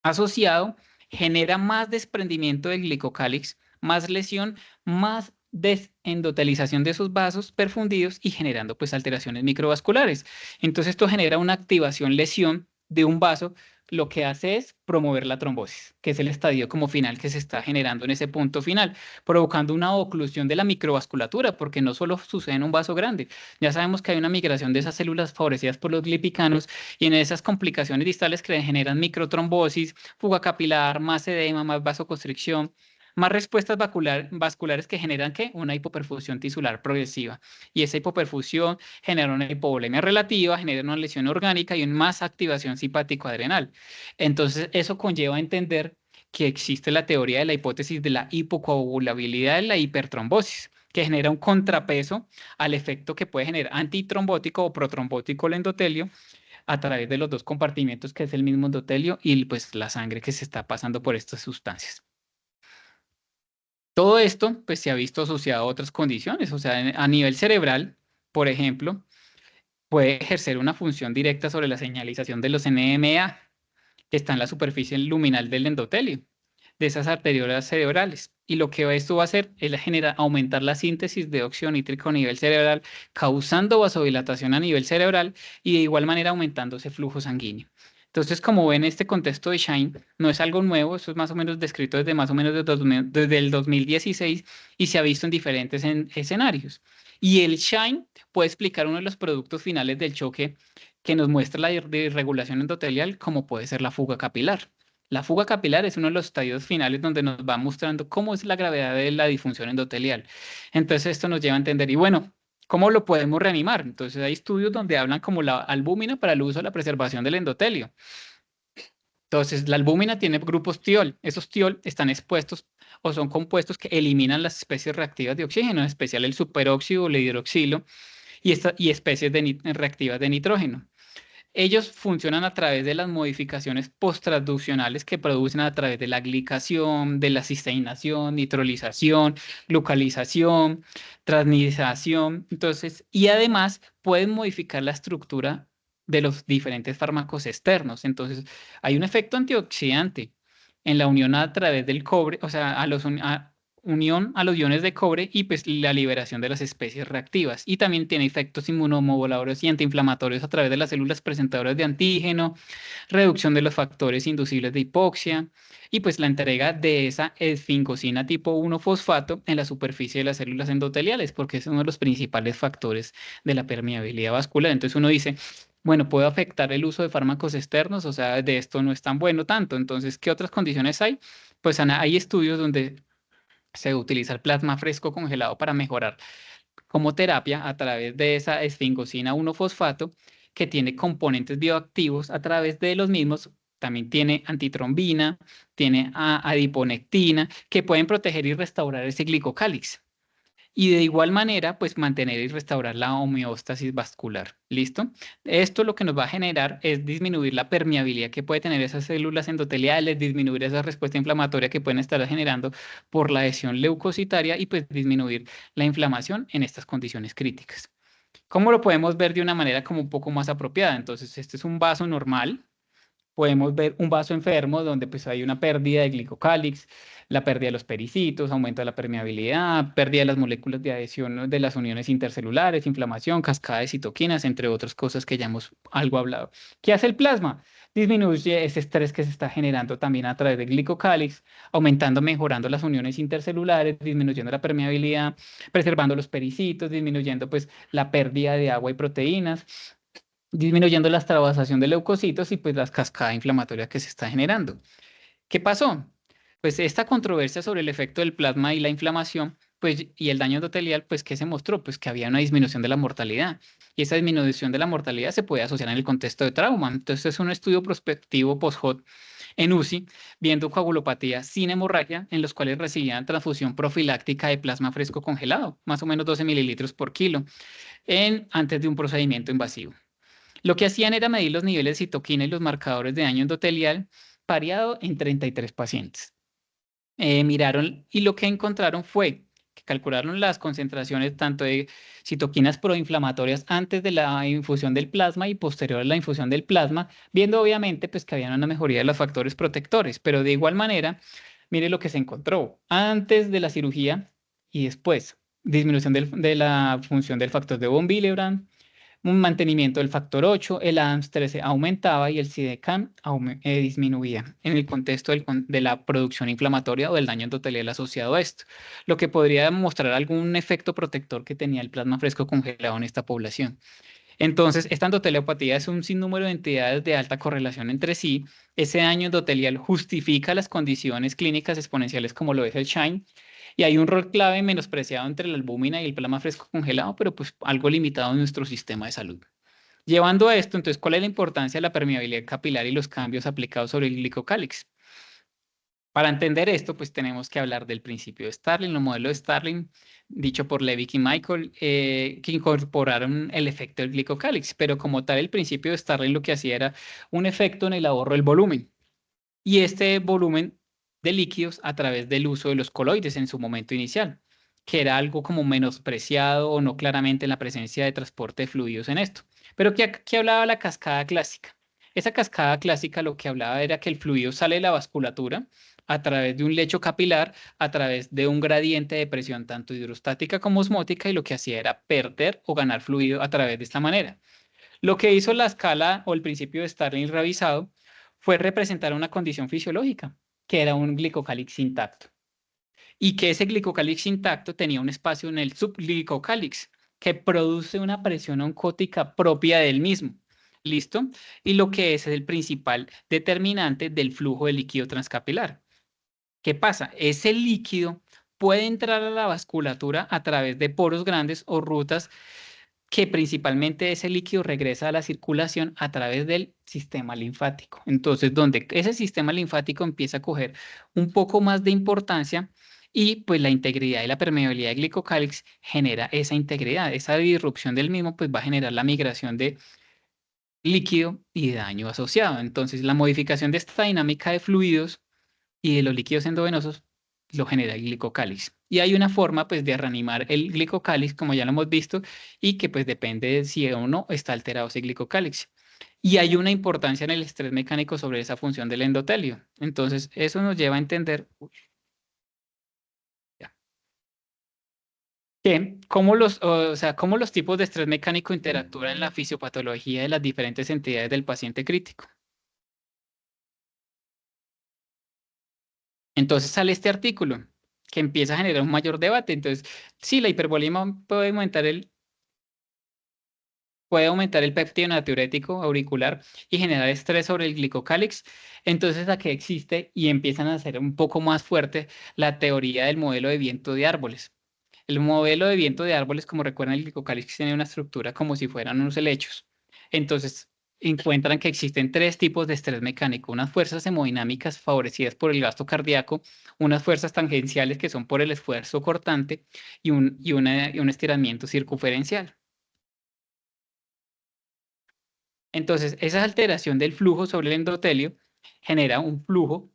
asociado, genera más desprendimiento del glicocálix, más lesión, más desendotelización de esos vasos perfundidos y generando pues alteraciones microvasculares. Entonces esto genera una activación lesión de un vaso, lo que hace es promover la trombosis, que es el estadio como final que se está generando en ese punto final, provocando una oclusión de la microvasculatura, porque no solo sucede en un vaso grande, ya sabemos que hay una migración de esas células favorecidas por los glipicanos y en esas complicaciones distales que generan microtrombosis, fuga capilar, más edema, más vasoconstricción, más respuestas vasculares que generan ¿qué? Una hipoperfusión tisular progresiva. Y esa hipoperfusión genera una hipovolemia relativa, genera una lesión orgánica y una más activación simpático-adrenal. Entonces, eso conlleva a entender que existe la teoría de la hipótesis de la hipocoagulabilidad de la hipertrombosis, que genera un contrapeso al efecto que puede generar antitrombótico o protrombótico el endotelio a través de los dos compartimentos que es el mismo endotelio y pues la sangre que se está pasando por estas sustancias. Todo esto pues se ha visto asociado a otras condiciones, o sea, a nivel cerebral, por ejemplo, puede ejercer una función directa sobre la señalización de los NMDA, que está en la superficie luminal del endotelio, de esas arteriolas cerebrales. Y lo que esto va a hacer es aumentar la síntesis de óxido nítrico a nivel cerebral, causando vasodilatación a nivel cerebral y de igual manera aumentando ese flujo sanguíneo. Entonces, como ven, este contexto de SHINE no es algo nuevo, esto es más o menos descrito desde más o menos desde el 2016 y se ha visto en diferentes escenarios. Y el SHINE puede explicar uno de los productos finales del choque que nos muestra la desregulación endotelial, como puede ser la fuga capilar. La fuga capilar es uno de los estadios finales donde nos va mostrando cómo es la gravedad de la disfunción endotelial. Entonces esto nos lleva a entender, y bueno, ¿cómo lo podemos reanimar? Entonces hay estudios donde hablan como la albúmina para el uso de la preservación del endotelio. Entonces la albúmina tiene grupos tiol. Esos tiol están expuestos o son compuestos que eliminan las especies reactivas de oxígeno, en especial el superóxido o el hidroxilo y especies reactivas de nitrógeno. Ellos funcionan a través de las modificaciones posttransduccionales que producen a través de la glicación, de la cisteínación, nitrolización, glucalización, transnidación. Entonces, y además pueden modificar la estructura de los diferentes fármacos externos. Entonces, hay un efecto antioxidante en la unión a través del cobre, o sea, unión a los iones de cobre y pues la liberación de las especies reactivas. Y también tiene efectos inmunomoduladores y antiinflamatorios a través de las células presentadoras de antígeno, reducción de los factores inducibles de hipoxia y pues la entrega de esa esfingosina tipo 1 fosfato en la superficie de las células endoteliales, porque es uno de los principales factores de la permeabilidad vascular. Entonces uno dice, bueno, ¿puede afectar el uso de fármacos externos? O sea, de esto no es tan bueno tanto. Entonces, ¿qué otras condiciones hay? Pues Ana, hay estudios donde se utiliza el plasma fresco congelado para mejorar como terapia a través de esa esfingosina 1-fosfato que tiene componentes bioactivos a través de los mismos. También tiene antitrombina, tiene adiponectina, que pueden proteger y restaurar ese glicocálix. Y de igual manera, pues mantener y restaurar la homeostasis vascular. ¿Listo? Esto lo que nos va a generar es disminuir la permeabilidad que puede tener esas células endoteliales, disminuir esa respuesta inflamatoria que pueden estar generando por la adhesión leucocitaria y pues disminuir la inflamación en estas condiciones críticas. ¿Cómo lo podemos ver de una manera como un poco más apropiada? Entonces, este es un vaso normal. Podemos ver un vaso enfermo donde pues hay una pérdida de glicocálix, la pérdida de los pericitos, aumento de la permeabilidad, pérdida de las moléculas de adhesión de las uniones intercelulares, inflamación, cascada de citoquinas, entre otras cosas que ya hemos algo hablado. ¿Qué hace el plasma? Disminuye ese estrés que se está generando también a través del glicocálix, aumentando, mejorando las uniones intercelulares, disminuyendo la permeabilidad, preservando los pericitos, disminuyendo pues la pérdida de agua y proteínas, disminuyendo la extravasación de leucocitos y pues las cascadas inflamatorias que se está generando. ¿Qué pasó? Pues esta controversia sobre el efecto del plasma y la inflamación pues, y el daño endotelial, pues, ¿qué se mostró? Pues que había una disminución de la mortalidad. Y esa disminución de la mortalidad se puede asociar en el contexto de trauma. Entonces, es un estudio prospectivo post-HOT en UCI, viendo coagulopatía sin hemorragia, en los cuales recibían transfusión profiláctica de plasma fresco congelado, más o menos 12 mililitros por kilo, antes de un procedimiento invasivo. Lo que hacían era medir los niveles de citoquina y los marcadores de daño endotelial variado en 33 pacientes. Miraron y lo que encontraron fue que calcularon las concentraciones tanto de citoquinas proinflamatorias antes de la infusión del plasma y posterior a la infusión del plasma, viendo obviamente pues que había una mejoría de los factores protectores, pero de igual manera, mire lo que se encontró antes de la cirugía y después. Disminución de la función del factor de von Willebrand, un mantenimiento del factor 8, el ADAMS-13 aumentaba y el CIDECAM disminuía en el contexto de la producción inflamatoria o del daño endotelial asociado a esto, lo que podría mostrar algún efecto protector que tenía el plasma fresco congelado en esta población. Entonces, esta endoteliopatía es un sinnúmero de entidades de alta correlación entre sí. Ese daño endotelial justifica las condiciones clínicas exponenciales como lo es el SHINE, y hay un rol clave menospreciado entre la albúmina y el plasma fresco congelado, pero pues algo limitado en nuestro sistema de salud. Llevando a esto, entonces, ¿cuál es la importancia de la permeabilidad capilar y los cambios aplicados sobre el glicocálix? Para entender esto, pues tenemos que hablar del principio de Starling, los modelos de Starling, dicho por Levick y Michael, que incorporaron el efecto del glicocálix, pero como tal, el principio de Starling lo que hacía era un efecto en el ahorro del volumen. Y este volumen de líquidos a través del uso de los coloides en su momento inicial, que era algo como menospreciado o no claramente en la presencia de transporte de fluidos en esto. Pero ¿qué hablaba la cascada clásica? Esa cascada clásica lo que hablaba era que el fluido sale de la vasculatura a través de un lecho capilar, a través de un gradiente de presión tanto hidrostática como osmótica, y lo que hacía era perder o ganar fluido a través de esta manera. Lo que hizo la escala o el principio de Starling revisado fue representar una condición fisiológica, que era un glicocálix intacto. Y que ese glicocálix intacto tenía un espacio en el subglicocálix que produce una presión oncótica propia del mismo. ¿Listo? Y lo que es el principal determinante del flujo de líquido transcapilar. ¿Qué pasa? Ese líquido puede entrar a la vasculatura a través de poros grandes o rutas que principalmente ese líquido regresa a la circulación a través del sistema linfático. Entonces, donde ese sistema linfático empieza a coger un poco más de importancia y pues la integridad y la permeabilidad de glicocálix genera esa integridad, esa disrupción del mismo pues va a generar la migración de líquido y de daño asociado. Entonces, la modificación de esta dinámica de fluidos y de los líquidos endovenosos lo genera el glicocálix. Y hay una forma pues de reanimar el glicocálix, como ya lo hemos visto, y que pues depende de si o no está alterado ese glicocálix. Y hay una importancia en el estrés mecánico sobre esa función del endotelio. Entonces, eso nos lleva a entender... que cómo los tipos de estrés mecánico interactúan en la fisiopatología de las diferentes entidades del paciente crítico. Entonces sale este artículo que empieza a generar un mayor debate. Entonces, sí, la hipervolemia puede aumentar el péptido natriurético auricular y generar estrés sobre el glicocálix. Entonces, aquí existe y empiezan a hacer un poco más fuerte la teoría del modelo de viento de árboles. El modelo de viento de árboles, como recuerdan, el glicocálix tiene una estructura como si fueran unos helechos. Entonces, encuentran que existen tres tipos de estrés mecánico: unas fuerzas hemodinámicas favorecidas por el gasto cardíaco, unas fuerzas tangenciales que son por el esfuerzo cortante y un estiramiento circunferencial. Entonces, esa alteración del flujo sobre el endotelio genera un flujo.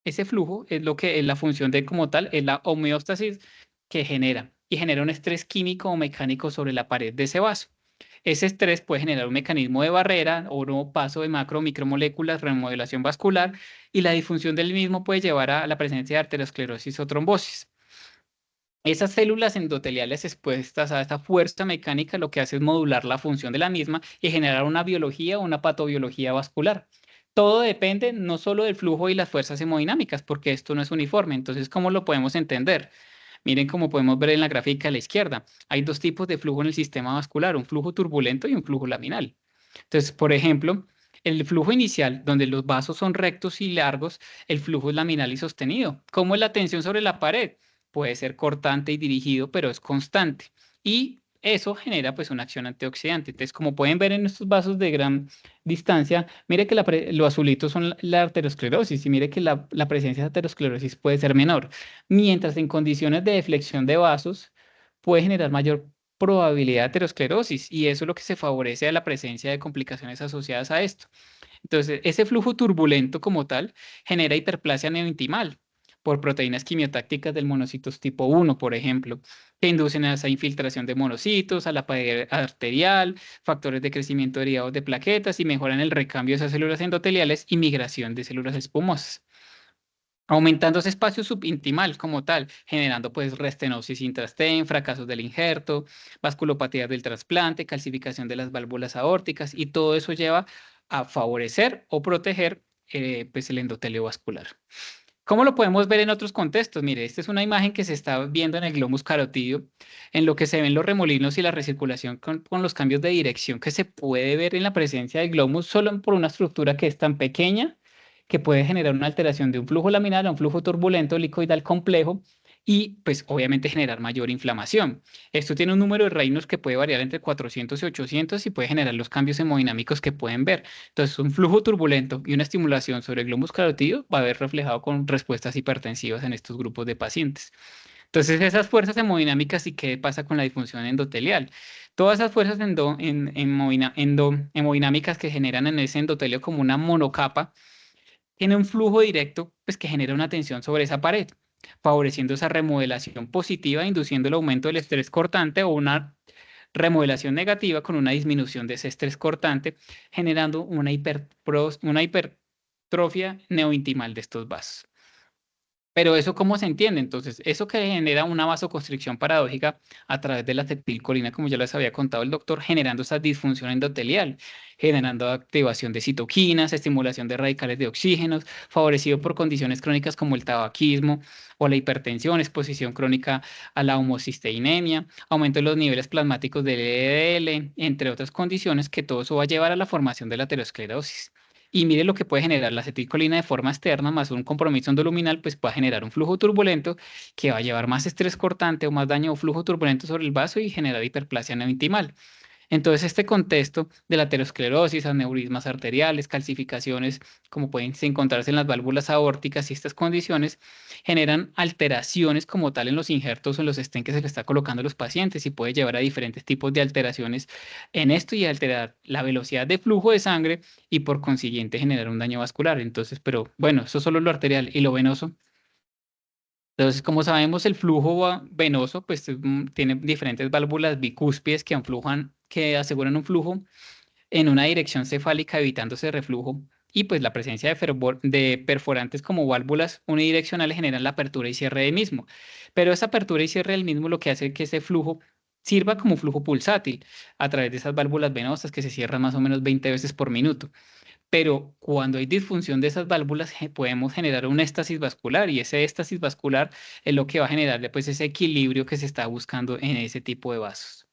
Ese flujo es lo que es la función de como tal, es la homeostasis que genera un estrés químico o mecánico sobre la pared de ese vaso. Ese estrés puede generar un mecanismo de barrera o nuevo paso de macro o micromoléculas, remodelación vascular, y la disfunción del mismo puede llevar a la presencia de arteriosclerosis o trombosis. Esas células endoteliales expuestas a esta fuerza mecánica lo que hace es modular la función de la misma y generar una biología o una patobiología vascular. Todo depende no solo del flujo y las fuerzas hemodinámicas, porque esto no es uniforme. Entonces, ¿cómo lo podemos entender? Miren, como podemos ver en la gráfica a la izquierda, hay dos tipos de flujo en el sistema vascular: un flujo turbulento y un flujo laminal. Entonces, por ejemplo, el flujo inicial, donde los vasos son rectos y largos, el flujo es laminal y sostenido. ¿Cómo es la tensión sobre la pared? Puede ser cortante y dirigido, pero es constante. Y eso genera pues una acción antioxidante. Entonces, como pueden ver en estos vasos de gran distancia, mire que los azulitos son la arteriosclerosis, y mire que la presencia de aterosclerosis puede ser menor. Mientras en condiciones de deflexión de vasos puede generar mayor probabilidad de aterosclerosis, y eso es lo que se favorece a la presencia de complicaciones asociadas a esto. Entonces, ese flujo turbulento como tal genera hiperplasia neointimal por proteínas quimiotácticas del monocitos tipo 1, por ejemplo, que inducen a esa infiltración de monocitos, a la pared arterial, factores de crecimiento derivados de plaquetas, y mejoran el recambio de esas células endoteliales y migración de células espumosas, aumentando ese espacio subintimal como tal, generando pues restenosis intrastem, fracasos del injerto, vasculopatías del trasplante, calcificación de las válvulas aórticas, y todo eso lleva a favorecer o proteger pues el endotelio vascular. ¿Cómo lo podemos ver en otros contextos? Mire, esta es una imagen que se está viendo en el glomus carotidio, en lo que se ven los remolinos y la recirculación con los cambios de dirección que se puede ver en la presencia del glomus solo por una estructura que es tan pequeña que puede generar una alteración de un flujo laminar a un flujo turbulento helicoidal complejo, y pues obviamente generar mayor inflamación. Esto tiene un número de reinos que puede variar entre 400 y 800 y puede generar los cambios hemodinámicos que pueden ver. Entonces, un flujo turbulento y una estimulación sobre el glomus carotidio va a ver reflejado con respuestas hipertensivas en estos grupos de pacientes. Entonces, esas fuerzas hemodinámicas, ¿y qué pasa con la disfunción endotelial? Todas esas fuerzas hemodinámicas que generan en ese endotelio como una monocapa, tiene un flujo directo pues, que genera una tensión sobre esa pared, favoreciendo esa remodelación positiva, induciendo el aumento del estrés cortante, o una remodelación negativa con una disminución de ese estrés cortante, generando una hipertrofia neointimal de estos vasos. Pero eso, ¿cómo se entiende? Entonces, eso que genera una vasoconstricción paradójica a través de la acetilcolina, como ya les había contado el doctor, generando esa disfunción endotelial, generando activación de citoquinas, estimulación de radicales de oxígenos, favorecido por condiciones crónicas como el tabaquismo o la hipertensión, exposición crónica a la homocisteinemia, aumento de los niveles plasmáticos del LDL, entre otras condiciones, que todo eso va a llevar a la formación de la aterosclerosis. Y mire lo que puede generar la acetilcolina de forma externa, más un compromiso endoluminal, pues puede generar un flujo turbulento que va a llevar más estrés cortante o más daño o flujo turbulento sobre el vaso y generar hiperplasia neointimal. Entonces, este contexto de la aterosclerosis, aneurismas arteriales, calcificaciones, como pueden encontrarse en las válvulas aórticas, y estas condiciones generan alteraciones como tal en los injertos o en los stents que se le está colocando a los pacientes, y puede llevar a diferentes tipos de alteraciones en esto y alterar la velocidad de flujo de sangre y por consiguiente generar un daño vascular. Entonces, pero bueno, eso solo lo arterial. ¿Y lo venoso? Entonces, como sabemos, el flujo venoso pues tiene diferentes válvulas bicúspides que aseguran un flujo en una dirección cefálica, evitando ese reflujo y pues la presencia de perforantes como válvulas unidireccionales generan la apertura y cierre del mismo. Pero esa apertura y cierre del mismo lo que hace es que ese flujo sirva como flujo pulsátil a través de esas válvulas venosas que se cierran más o menos 20 veces por minuto. Pero cuando hay disfunción de esas válvulas, podemos generar un éxtasis vascular y ese éxtasis vascular es lo que va a generar pues, ese equilibrio que se está buscando en ese tipo de vasos.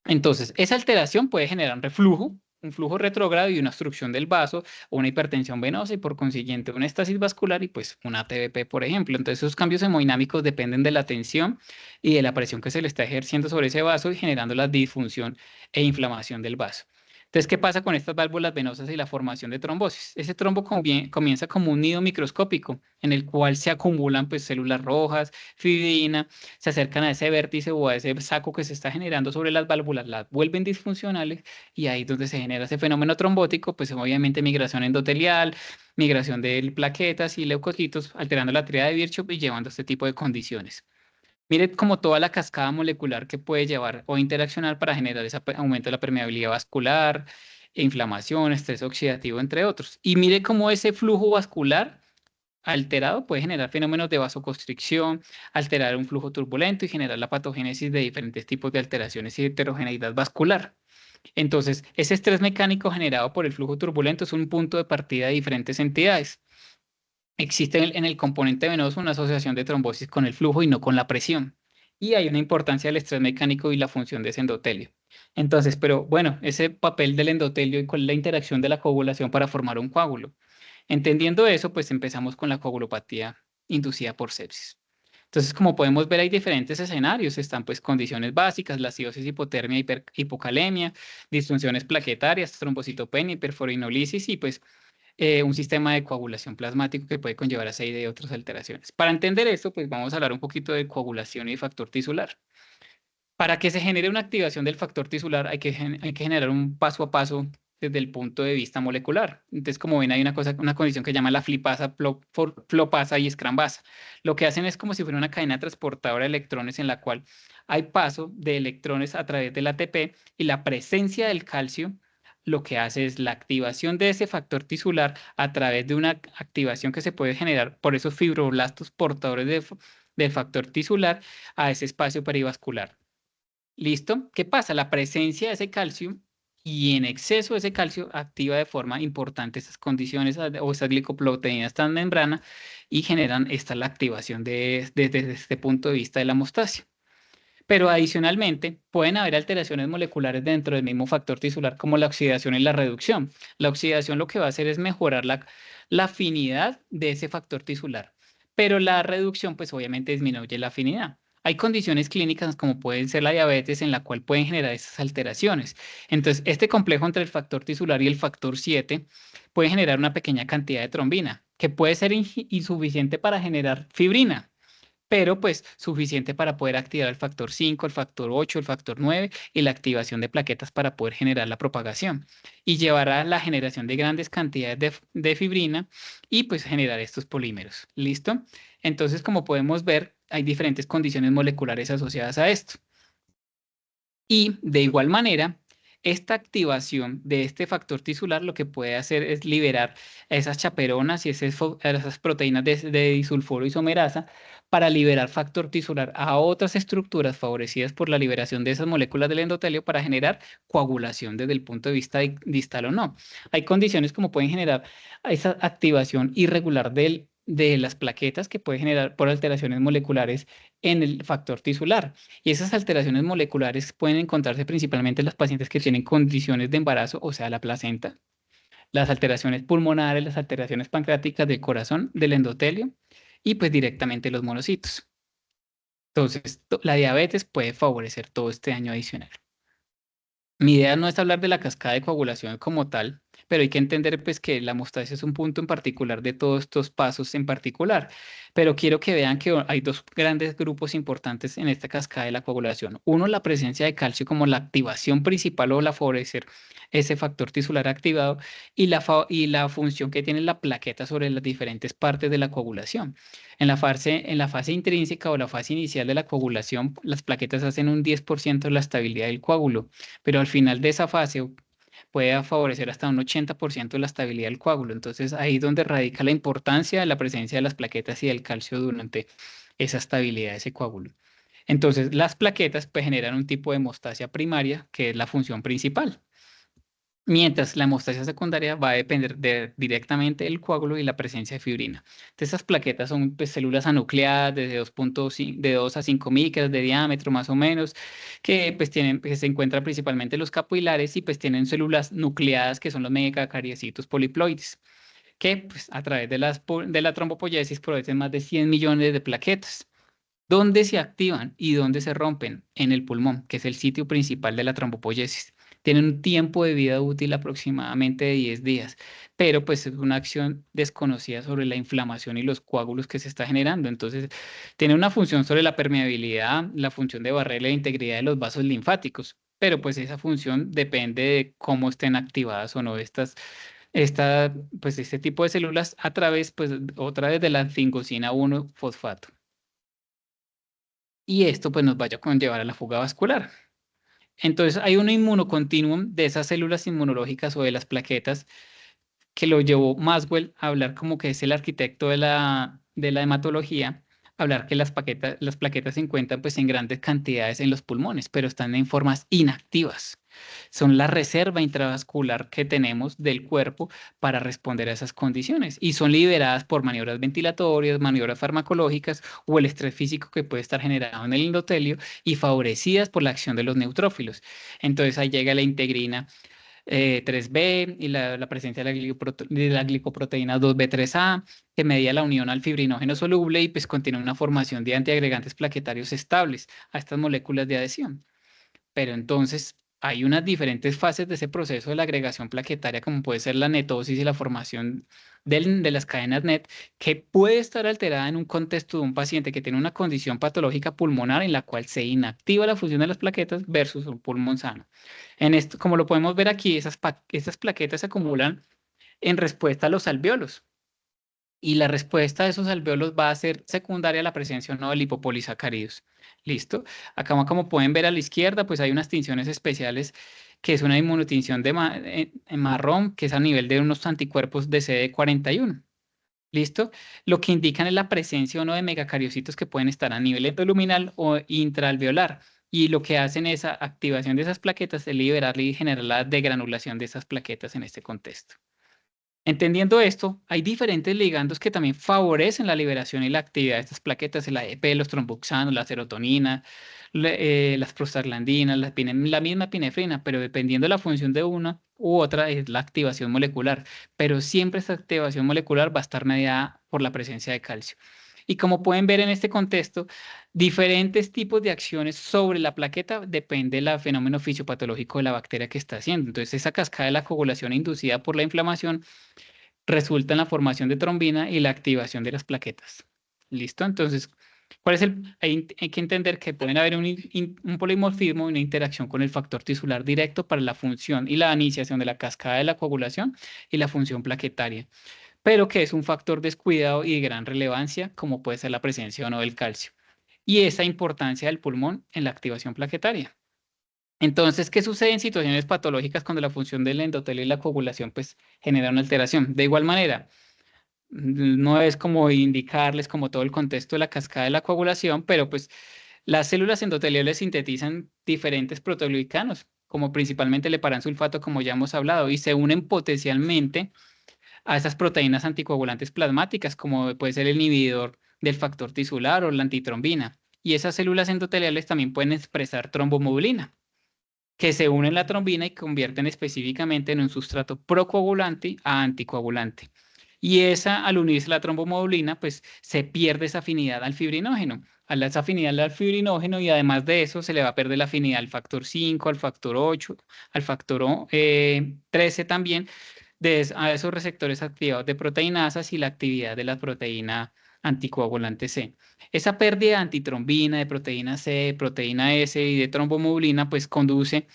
Entonces, esa alteración puede generar un reflujo, un flujo retrógrado y una obstrucción del vaso, o una hipertensión venosa y por consiguiente una éxtasis vascular y pues una TBP, por ejemplo. Entonces, esos cambios hemodinámicos dependen de la tensión y de la presión que se le está ejerciendo sobre ese vaso y generando la disfunción e inflamación del vaso. Entonces, ¿qué pasa con estas válvulas venosas y la formación de trombosis? Ese trombo comienza como un nido microscópico en el cual se acumulan pues, células rojas, fibrina, se acercan a ese vértice o a ese saco que se está generando sobre las válvulas, las vuelven disfuncionales y ahí es donde se genera ese fenómeno trombótico, pues obviamente migración endotelial, migración de plaquetas y leucocitos, alterando la tríada de Virchow y llevando a este tipo de condiciones. Mire como toda la cascada molecular que puede llevar o interaccionar para generar ese aumento de la permeabilidad vascular, inflamación, estrés oxidativo, entre otros. Y mire cómo ese flujo vascular alterado puede generar fenómenos de vasoconstricción, alterar un flujo turbulento y generar la patogénesis de diferentes tipos de alteraciones y heterogeneidad vascular. Entonces, ese estrés mecánico generado por el flujo turbulento es un punto de partida de diferentes entidades. Existe en el componente venoso una asociación de trombosis con el flujo y no con la presión. Y hay una importancia del estrés mecánico y la función de ese endotelio. Entonces, pero bueno, ese papel del endotelio y con la interacción de la coagulación para formar un coágulo. Entendiendo eso, pues empezamos con la coagulopatía inducida por sepsis. Entonces, como podemos ver, hay diferentes escenarios. Están pues condiciones básicas, la acidosis, hipotermia, hipocalemia, disfunciones plaquetarias, trombocitopenia, hiperforinolisis y pues un sistema de coagulación plasmático que puede conllevar a SEIDE y otras alteraciones. Para entender esto, pues vamos a hablar un poquito de coagulación y de factor tisular. Para que se genere una activación del factor tisular hay que generar un paso a paso desde el punto de vista molecular. Entonces, como ven, hay una condición que se llama la flipasa, flopasa y escrambasa. Lo que hacen es como si fuera una cadena transportadora de electrones en la cual hay paso de electrones a través del ATP y la presencia del calcio lo que hace es la activación de ese factor tisular a través de una activación que se puede generar por esos fibroblastos portadores del factor tisular a ese espacio perivascular. ¿Listo? ¿Qué pasa? La presencia de ese calcio y en exceso de ese calcio activa de forma importante esas condiciones o esas glicoproteínas tan membrana y generan la activación desde este punto de vista de la hemostasia. Pero adicionalmente pueden haber alteraciones moleculares dentro del mismo factor tisular como la oxidación y la reducción. La oxidación lo que va a hacer es mejorar la afinidad de ese factor tisular, pero la reducción pues obviamente disminuye la afinidad. Hay condiciones clínicas como pueden ser la diabetes en la cual pueden generar esas alteraciones. Entonces, este complejo entre el factor tisular y el factor 7 puede generar una pequeña cantidad de trombina, que puede ser insuficiente para generar fibrina, pero pues suficiente para poder activar el factor 5, el factor 8, el factor 9 y la activación de plaquetas para poder generar la propagación y llevar a la generación de grandes cantidades de fibrina y pues generar estos polímeros. ¿Listo? Entonces, como podemos ver, hay diferentes condiciones moleculares asociadas a esto. Y de igual manera, esta activación de este factor tisular lo que puede hacer es liberar esas chaperonas y esas proteínas de disulfuro isomerasa para liberar factor tisular a otras estructuras favorecidas por la liberación de esas moléculas del endotelio para generar coagulación desde el punto de vista distal o no. Hay condiciones como pueden generar esa activación irregular de las plaquetas que puede generar por alteraciones moleculares en el factor tisular. Y esas alteraciones moleculares pueden encontrarse principalmente en los pacientes que tienen condiciones de embarazo, o sea, la placenta, las alteraciones pulmonares, las alteraciones pancreáticas del corazón, del endotelio y pues directamente los monocitos. Entonces, la diabetes puede favorecer todo este daño adicional. Mi idea no es hablar de la cascada de coagulación como tal, pero hay que entender pues que la hemostasia es un punto en particular de todos estos pasos en particular. Pero quiero que vean que hay dos grandes grupos importantes en esta cascada de la coagulación. Uno, la presencia de calcio como la activación principal o la favorecer ese factor tisular activado y la función que tiene la plaqueta sobre las diferentes partes de la coagulación. En la fase intrínseca o la fase inicial de la coagulación, las plaquetas hacen un 10% de la estabilidad del coágulo, pero al final de esa fase puede favorecer hasta un 80% de la estabilidad del coágulo. Entonces, ahí es donde radica la importancia de la presencia de las plaquetas y del calcio durante esa estabilidad de ese coágulo. Entonces, las plaquetas pues, generan un tipo de hemostasia primaria, que es la función principal, mientras la hemostasia secundaria va a depender directamente del coágulo y la presencia de fibrina. Entonces, estas plaquetas son pues, células anucleadas de 2 a 5 micras de diámetro más o menos, que pues, se encuentran principalmente en los capilares y pues tienen células nucleadas que son los megacariocitos poliploides, que pues, a través de la trombopoiesis producen más de 100 millones de plaquetas. ¿Dónde se activan y dónde se rompen? En el pulmón, que es el sitio principal de la trombopoiesis. Tienen un tiempo de vida útil aproximadamente de 10 días, pero pues es una acción desconocida sobre la inflamación y los coágulos que se está generando. Entonces, tiene una función sobre la permeabilidad, la función de barrera la integridad de los vasos linfáticos, pero pues esa función depende de cómo estén activadas o no pues este tipo de células a través, pues otra vez de la tingosina 1 fosfato. Y esto pues nos vaya a conllevar a la fuga vascular. Entonces hay un inmunocontinuum de esas células inmunológicas o de las plaquetas que lo llevó Maxwell a hablar como que es el arquitecto de la hematología, hablar que las plaquetas se encuentran pues en grandes cantidades en los pulmones, pero están en formas inactivas. Son la reserva intravascular que tenemos del cuerpo para responder a esas condiciones y son liberadas por maniobras ventilatorias, maniobras farmacológicas o el estrés físico que puede estar generado en el endotelio y favorecidas por la acción de los neutrófilos. Entonces ahí llega la integrina 3B y la presencia de la glicoproteína 2B3A, que medía la unión al fibrinógeno soluble y pues contiene una formación de antiagregantes plaquetarios estables a estas moléculas de adhesión. Pero entonces hay unas diferentes fases de ese proceso de la agregación plaquetaria, como puede ser la netosis y la formación de las cadenas NET, que puede estar alterada en un contexto de un paciente que tiene una condición patológica pulmonar en la cual se inactiva la función de las plaquetas versus un pulmón sano. En esto, como lo podemos ver aquí, esas plaquetas se acumulan en respuesta a los alvéolos. Y la respuesta de esos alvéolos va a ser secundaria a la presencia o no de lipopolisacáridos. ¿Listo? Acá, como pueden ver a la izquierda, pues hay unas tinciones especiales que es una inmunotinción en marrón, que es a nivel de unos anticuerpos de CD41. ¿Listo? Lo que indican es la presencia o no de megacariocitos que pueden estar a nivel endoluminal o intraalveolar. Y lo que hacen esa activación de esas plaquetas es liberar y generar la degranulación de esas plaquetas en este contexto. Entendiendo esto, hay diferentes ligandos que también favorecen la liberación y la actividad de estas plaquetas, el ADP, los tromboxanos, la serotonina, las prostaglandinas, la misma epinefrina, pero dependiendo de la función de una u otra es la activación molecular, pero siempre esta activación molecular va a estar mediada por la presencia de calcio. Y como pueden ver en este contexto, diferentes tipos de acciones sobre la plaqueta depende del fenómeno fisiopatológico de la bacteria que está haciendo. Entonces, esa cascada de la coagulación inducida por la inflamación resulta en la formación de trombina y la activación de las plaquetas. ¿Listo? Entonces, hay que entender que pueden haber un polimorfismo, una interacción con el factor tisular directo para la función y la iniciación de la cascada de la coagulación y la función plaquetaria, pero que es un factor descuidado y de gran relevancia, como puede ser la presencia o no del calcio, y esa importancia del pulmón en la activación plaquetaria. Entonces, ¿qué sucede en situaciones patológicas cuando la función del endotelio y la coagulación pues genera una alteración? De igual manera, no es como indicarles como todo el contexto de la cascada de la coagulación, pero pues las células endoteliales sintetizan diferentes proteoglicanos, como principalmente el heparansulfato, como ya hemos hablado, y se unen potencialmente a esas proteínas anticoagulantes plasmáticas, como puede ser el inhibidor del factor tisular o la antitrombina. Y esas células endoteliales también pueden expresar trombomodulina, que se unen a la trombina y convierten específicamente en un sustrato procoagulante a anticoagulante. Y al unirse a la trombomodulina, pues se pierde esa afinidad al fibrinógeno. Esa afinidad al fibrinógeno y además de eso se le va a perder la afinidad al factor 5, al factor 8, al factor 13 también, a esos receptores activados de proteinasas y la actividad de la proteína anticoagulante C. Esa pérdida de antitrombina, de proteína C, proteína S y de trombomodulina, pues conduce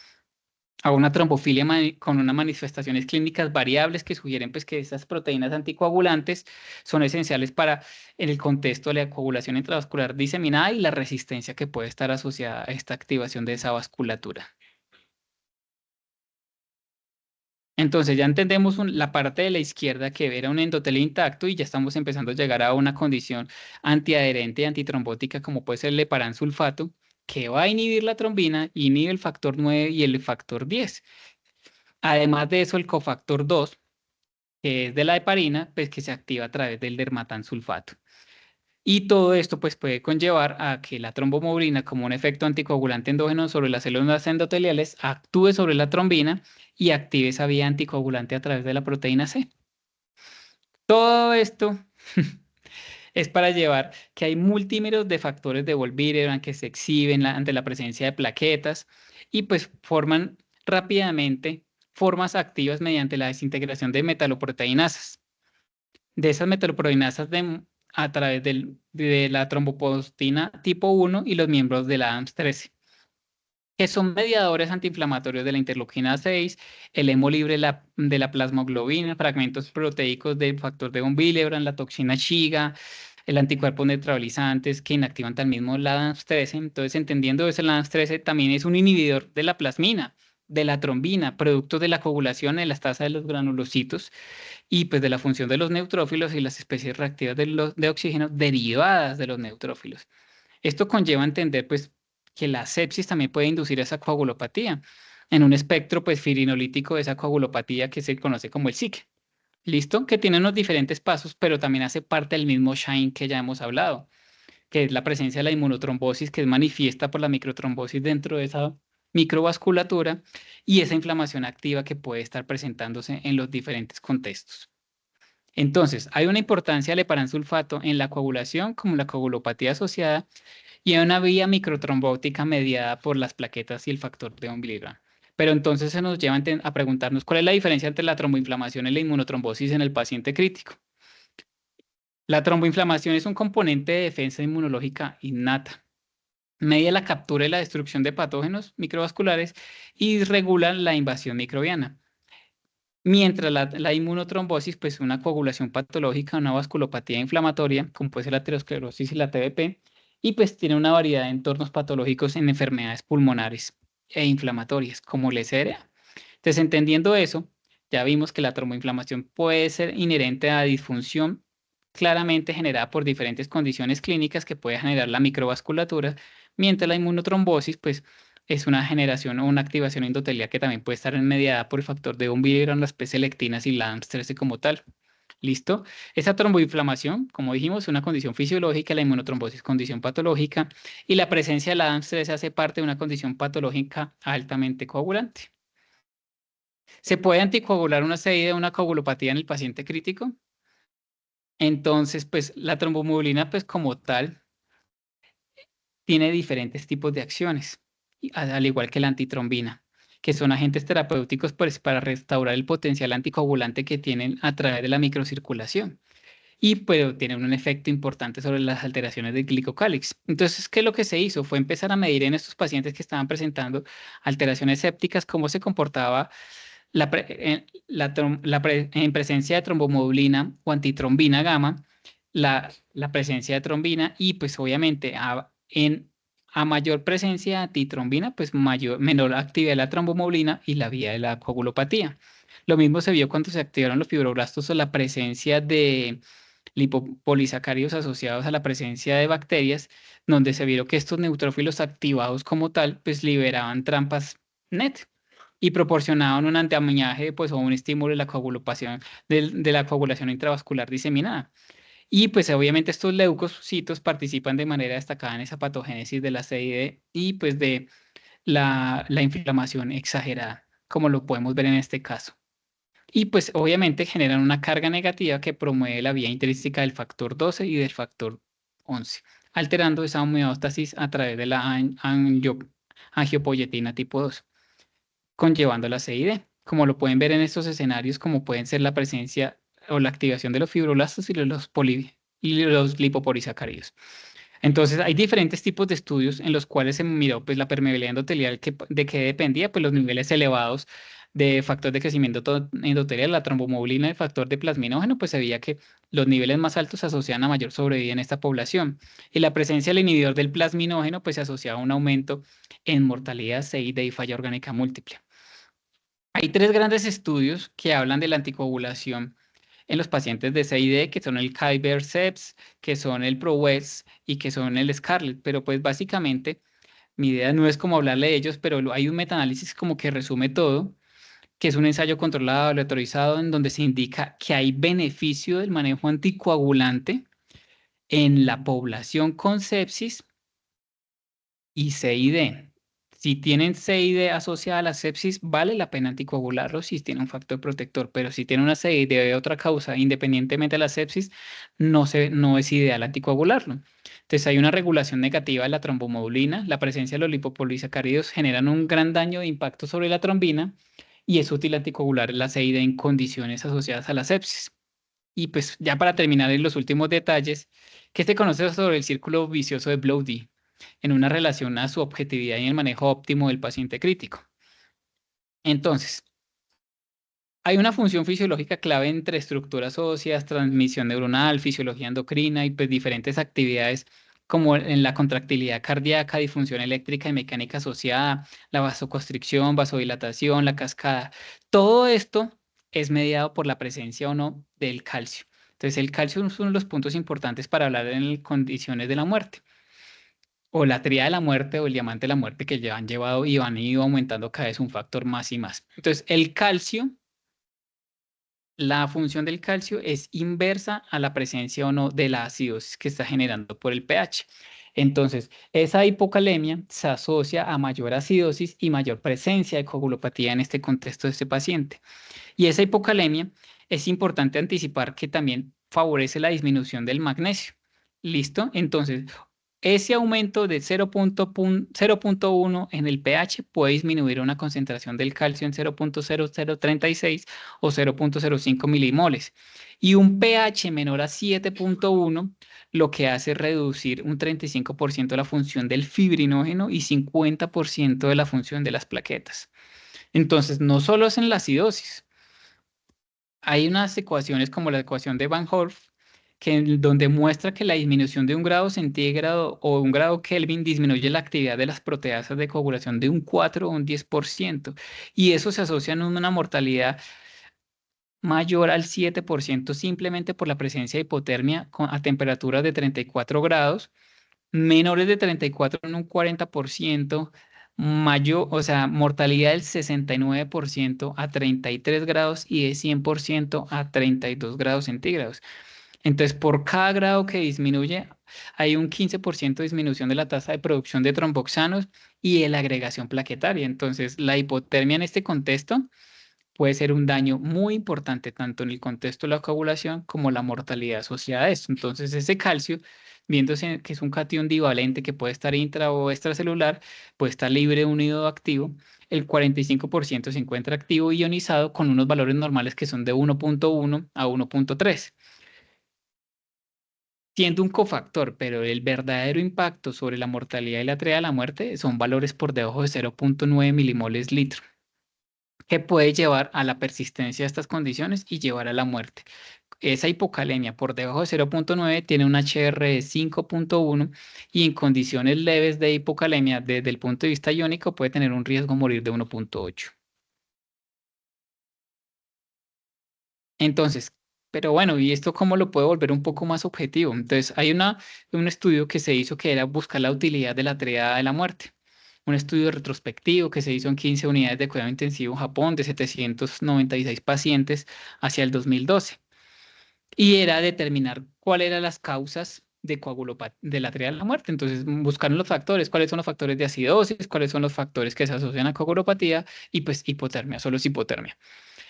a una trombofilia con unas manifestaciones clínicas variables que sugieren pues, que esas proteínas anticoagulantes son esenciales en el contexto de la coagulación intravascular diseminada y la resistencia que puede estar asociada a esta activación de esa vasculatura. Entonces ya entendemos la parte de la izquierda que era un endotelio intacto y ya estamos empezando a llegar a una condición antiadherente y antitrombótica como puede ser el heparansulfato, que va a inhibir la trombina, inhibe el factor 9 y el factor 10. Además de eso, el cofactor 2, que es de la heparina, pues que se activa a través del dermatansulfato. Y todo esto pues puede conllevar a que la trombomoblina, como un efecto anticoagulante endógeno sobre las células endoteliales, actúe sobre la trombina y active esa vía anticoagulante a través de la proteína C. Todo esto es para llevar que hay multímeros de factores de Wolff-Wiener que se exhiben ante la presencia de plaquetas y pues forman rápidamente formas activas mediante la desintegración de metaloproteinasas. De esas metaloproteinasas a través de la trombopoietina tipo 1 y los miembros de la ADAMS13, que son mediadores antiinflamatorios de la interleuquina 6, el hemo libre de la plasmoglobina, fragmentos proteicos del factor de von Willebrand, la toxina Shiga, el anticuerpos neutralizantes que inactivan también mismo la ADAMS13. Entonces, entendiendo eso, la ADAMS13 también es un inhibidor de la plasmina, de la trombina, producto de la coagulación en las tasas de los granulocitos y pues de la función de los neutrófilos y las especies reactivas de oxígeno derivadas de los neutrófilos. Esto conlleva a entender pues que la sepsis también puede inducir esa coagulopatía en un espectro pues firinolítico de esa coagulopatía que se conoce como el SIC. ¿Listo? Que tiene unos diferentes pasos, pero también hace parte del mismo SHINE que ya hemos hablado, que es la presencia de la inmunotrombosis que es manifiesta por la microtrombosis dentro de esa microvasculatura y esa inflamación activa que puede estar presentándose en los diferentes contextos. Entonces, hay una importancia del heparansulfato en la coagulación como la coagulopatía asociada y hay una vía microtrombótica mediada por las plaquetas y el factor de von Willebrand. Pero entonces se nos lleva a preguntarnos cuál es la diferencia entre la tromboinflamación y la inmunotrombosis en el paciente crítico. La tromboinflamación es un componente de defensa inmunológica innata. Media la captura y la destrucción de patógenos microvasculares y regula la invasión microbiana. Mientras la inmunotrombosis, pues una coagulación patológica, una vasculopatía inflamatoria, como puede ser la aterosclerosis y la TBP, y pues tiene una variedad de entornos patológicos en enfermedades pulmonares e inflamatorias, como la SRA. Entonces, entendiendo eso, ya vimos que la tromboinflamación puede ser inherente a disfunción claramente generada por diferentes condiciones clínicas que puede generar la microvasculatura, mientras la inmunotrombosis, pues, es una generación o una activación endotelial que también puede estar mediada por el factor de von Willebrand, las P-selectinas y la ADAMS13 como tal. ¿Listo? Esa tromboinflamación, como dijimos, es una condición fisiológica, la inmunotrombosis condición patológica y la presencia de la ADAMS13 hace parte de una condición patológica altamente coagulante. ¿Se puede anticoagular una serie de una coagulopatía en el paciente crítico? Entonces, pues la trombomoblina, pues como tal, tiene diferentes tipos de acciones, al igual que la antitrombina, que son agentes terapéuticos pues, para restaurar el potencial anticoagulante que tienen a través de la microcirculación. Y pero tienen un efecto importante sobre las alteraciones del glicocálix. Entonces, ¿qué es lo que se hizo? Fue empezar a medir en estos pacientes que estaban presentando alteraciones sépticas cómo se comportaba en presencia de trombomoblina o antitrombina gamma, la presencia de trombina y pues obviamente a mayor presencia de antitrombina, pues menor actividad de la trombomoblina y la vía de la coagulopatía. Lo mismo se vio cuando se activaron los fibroblastos o la presencia de lipopolisacáridos asociados a la presencia de bacterias, donde se vio que estos neutrófilos activados como tal, pues liberaban trampas NET y proporcionaban un antiamañaje pues, o un estímulo de la coagulación, de la coagulación intravascular diseminada. Y pues obviamente estos leucocitos participan de manera destacada en esa patogénesis de la CID y pues de la inflamación exagerada, como lo podemos ver en este caso. Y pues obviamente generan una carga negativa que promueve la vía intrínseca del factor 12 y del factor 11, alterando esa homeostasis a través de la angiopoietina tipo 2, conllevando la CID, como lo pueden ver en estos escenarios, como pueden ser la presencia o la activación de los fibroblastos y los lipopolisacáridos. Entonces, hay diferentes tipos de estudios en los cuales se miró pues, la permeabilidad endotelial, de qué dependía, pues los niveles elevados de factor de crecimiento endotelial, la trombomoblina, el factor de plasminógeno, pues se veía que los niveles más altos se asociaban a mayor sobrevida en esta población. Y la presencia del inhibidor del plasminógeno, pues se asociaba a un aumento en mortalidad, CID y falla orgánica múltiple. Hay 3 grandes estudios que hablan de la anticoagulación en los pacientes de CID, que son el Kyber-CEPS, que son el ProWES y que son el Scarlett. Pero pues básicamente mi idea no es como hablarle de ellos, pero hay un metaanálisis como que resume todo, que es un ensayo controlado, aleatorizado, en donde se indica que hay beneficio del manejo anticoagulante en la población con sepsis y CID. Si tienen CID asociada a la sepsis, vale la pena anticoagularlo si tiene un factor protector, pero si tiene una CID de otra causa, independientemente de la sepsis, no es ideal anticoagularlo. Entonces hay una regulación negativa de la trombomodulina, la presencia de los lipopolisacáridos generan un gran daño de impacto sobre la trombina y es útil anticoagular la CID en condiciones asociadas a la sepsis. Y pues ya para terminar en los últimos detalles, ¿qué se conoce sobre el círculo vicioso de Bloddy en una relación a su objetividad y el manejo óptimo del paciente crítico? Entonces, hay una función fisiológica clave entre estructuras óseas, transmisión neuronal, fisiología endocrina y pues diferentes actividades como en la contractilidad cardíaca, disfunción eléctrica y mecánica asociada, la vasoconstricción, vasodilatación, la cascada. Todo esto es mediado por la presencia o no del calcio. Entonces, el calcio es uno de los puntos importantes para hablar en condiciones de la muerte, o la tríada de la muerte o el diamante de la muerte, que ya han llevado y han ido aumentando cada vez un factor más y más. Entonces, el calcio, la función del calcio es inversa a la presencia o no de la acidosis que está generando por el pH. Entonces, esa hipocalemia se asocia a mayor acidosis y mayor presencia de coagulopatía en este contexto de este paciente. Y esa hipocalemia es importante anticipar que también favorece la disminución del magnesio. ¿Listo? Entonces, ese aumento de 0.1 en el pH puede disminuir una concentración del calcio en 0.0036 o 0.05 milimoles. Y un pH menor a 7.1 lo que hace es reducir un 35% la función del fibrinógeno y 50% de la función de las plaquetas. Entonces, no solo es en la acidosis. Hay unas ecuaciones como la ecuación de Van Hoff, donde muestra que la disminución de 1 grado centígrado o 1 grado Kelvin disminuye la actividad de las proteasas de coagulación de un 4 o un 10%. Y eso se asocia a una mortalidad mayor al 7% simplemente por la presencia de hipotermia a temperaturas de 34 grados, menores de 34 en un 40%, mayor, o sea, mortalidad del 69% a 33 grados y de 100% a 32 grados centígrados. Entonces, por cada grado que disminuye, hay un 15% de disminución de la tasa de producción de tromboxanos y de la agregación plaquetaria. Entonces, la hipotermia en este contexto puede ser un daño muy importante tanto en el contexto de la coagulación como la mortalidad asociada a esto. Entonces, ese calcio, viéndose que es un catión divalente que puede estar intra o extracelular, puede estar libre, unido o activo. El 45% se encuentra activo ionizado con unos valores normales que son de 1.1 a 1.3. Siendo un cofactor, pero el verdadero impacto sobre la mortalidad y la tríada de la muerte son valores por debajo de 0.9 milimoles litro, que puede llevar a la persistencia de estas condiciones y llevar a la muerte. Esa hipocalemia por debajo de 0.9 tiene un HR de 5.1 y en condiciones leves de hipocalemia desde el punto de vista iónico puede tener un riesgo de morir de 1.8. Entonces, pero bueno, ¿y esto cómo lo puedo volver un poco más objetivo? Entonces, hay un estudio que se hizo que era buscar la utilidad de la tríada de la muerte. Un estudio retrospectivo que se hizo en 15 unidades de cuidado intensivo en Japón de 796 pacientes hacia el 2012. Y era determinar cuáles eran las causas de de la tríada de la muerte. Entonces, buscaron los factores, cuáles son los factores de acidosis, cuáles son los factores que se asocian a coagulopatía y pues hipotermia, solo es hipotermia.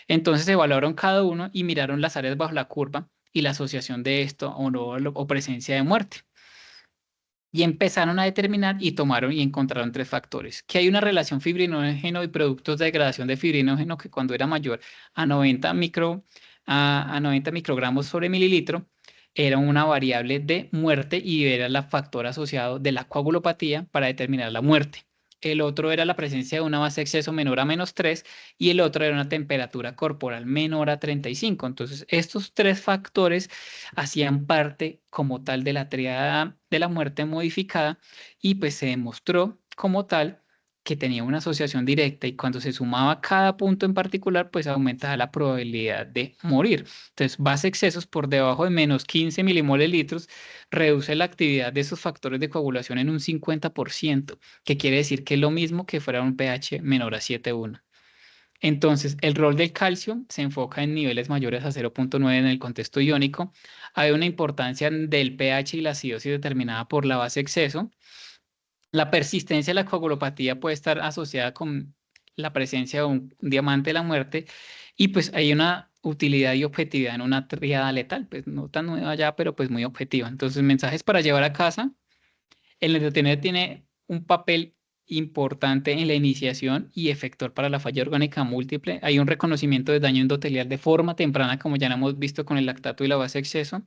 Entonces evaluaron cada uno y miraron las áreas bajo la curva y la asociación de esto o no o presencia de muerte. Y empezaron a determinar y tomaron y encontraron 3 factores. Que hay una relación fibrinógeno y productos de degradación de fibrinógeno que cuando era mayor a 90 microgramos sobre mililitro era una variable de muerte y era el factor asociado de la coagulopatía para determinar la muerte. El otro era la presencia de una base de exceso menor a -3 y el otro era una temperatura corporal menor a 35. Entonces, estos 3 factores hacían parte como tal de la tríada de la muerte modificada y pues se demostró como tal que tenía una asociación directa y cuando se sumaba cada punto en particular, pues aumentaba la probabilidad de morir. Entonces, base excesos por debajo de menos 15 milimoles litros reduce la actividad de esos factores de coagulación en un 50%, que quiere decir que es lo mismo que fuera un pH menor a 7,1. Entonces, el rol del calcio se enfoca en niveles mayores a 0,9 en el contexto iónico. Hay una importancia del pH y la acidosis determinada por la base exceso. La persistencia de la coagulopatía puede estar asociada con la presencia de un diamante de la muerte y pues hay una utilidad y objetividad en una tríada letal, pues no tan nueva ya, pero pues muy objetiva. Entonces, mensajes para llevar a casa. El neutrónio tiene un papel importante en la iniciación y efector para la falla orgánica múltiple. Hay un reconocimiento de daño endotelial de forma temprana, como ya lo hemos visto con el lactato y la base exceso.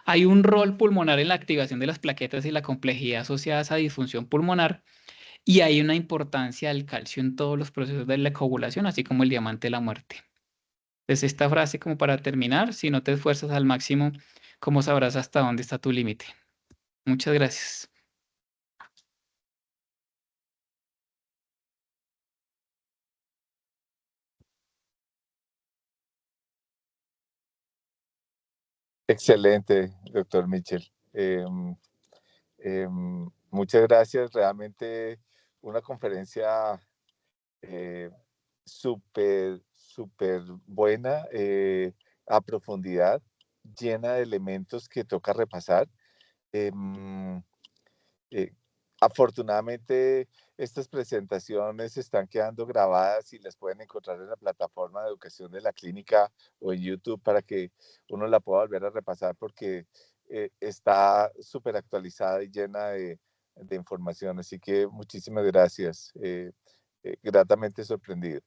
Hay un rol pulmonar en la activación de las plaquetas y la complejidad asociada a esa disfunción pulmonar. Y hay una importancia del calcio en todos los procesos de la coagulación, así como el diamante de la muerte. Entonces, esta frase como para terminar, si no te esfuerzas al máximo, ¿cómo sabrás hasta dónde está tu límite? Muchas gracias. Excelente, doctor Mitchell. Muchas gracias. Realmente una conferencia súper buena, a profundidad, llena de elementos que toca repasar. Afortunadamente, estas presentaciones están quedando grabadas y las pueden encontrar en la plataforma de educación de la clínica o en YouTube para que uno la pueda volver a repasar porque está súper actualizada y llena de información. Así que muchísimas gracias. Gratamente sorprendido.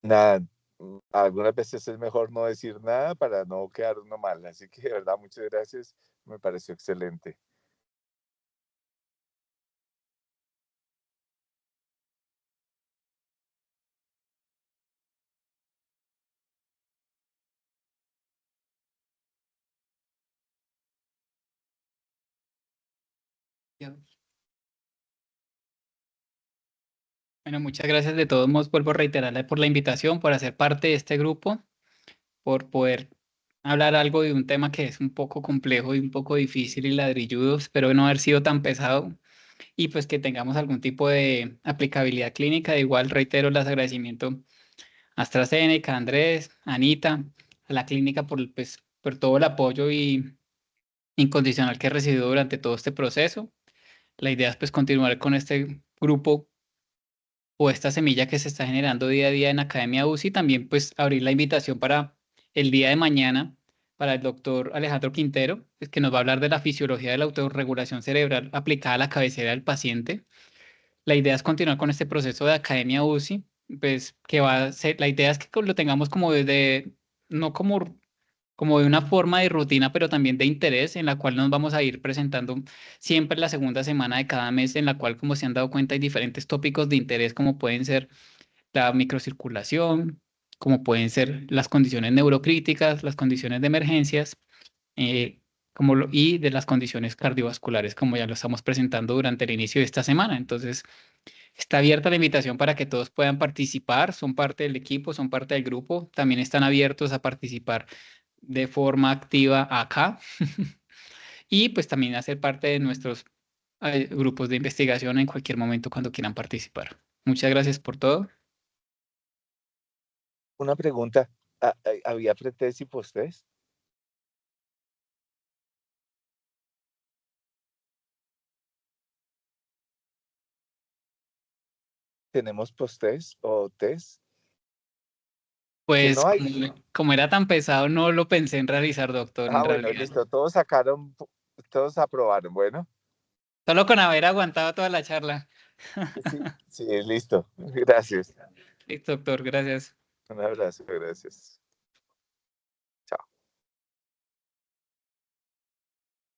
Nada, algunas veces es mejor no decir nada para no quedar uno mal. Así que de verdad, muchas gracias. Me pareció excelente. Bueno, muchas gracias de todos modos. Vuelvo a reiterarle por la invitación, por hacer parte de este grupo, por poder hablar algo de un tema que es un poco complejo y un poco difícil y ladrilludo. Espero no haber sido tan pesado y pues que tengamos algún tipo de aplicabilidad clínica. De igual reitero los agradecimientos a AstraZeneca, a Andrés, a Anita, a la clínica pues, por todo el apoyo y incondicional que he recibido durante todo este proceso. La idea es pues continuar con este grupo o esta semilla que se está generando día a día en Academia UCI. También pues abrir la invitación para el día de mañana para el doctor Alejandro Quintero, pues, que nos va a hablar de la fisiología de la autorregulación cerebral aplicada a la cabecera del paciente. La idea es continuar con este proceso de Academia UCI, pues que va a ser, la idea es que lo tengamos como desde, no como de una forma de rutina, pero también de interés, en la cual nos vamos a ir presentando siempre la segunda semana de cada mes, en la cual, como se han dado cuenta, hay diferentes tópicos de interés, como pueden ser la microcirculación, como pueden ser las condiciones neurocríticas, las condiciones de emergencias, y de las condiciones cardiovasculares, como ya lo estamos presentando durante el inicio de esta semana. Entonces, está abierta la invitación para que todos puedan participar, son parte del equipo, son parte del grupo, también están abiertos a participar de forma activa acá y pues también hacer parte de nuestros grupos de investigación en cualquier momento cuando quieran participar. Muchas gracias por todo. Una pregunta, ¿había pretest y posttest? ¿Tenemos posttest o test? Que Pues no hay. como era tan pesado, no lo pensé en realizar, doctor, en Bueno, realidad. listo, todos sacaron, todos aprobaron. Bueno, Solo con haber aguantado toda la charla. sí, listo. Gracias. Listo, doctor, gracias. Un abrazo, gracias.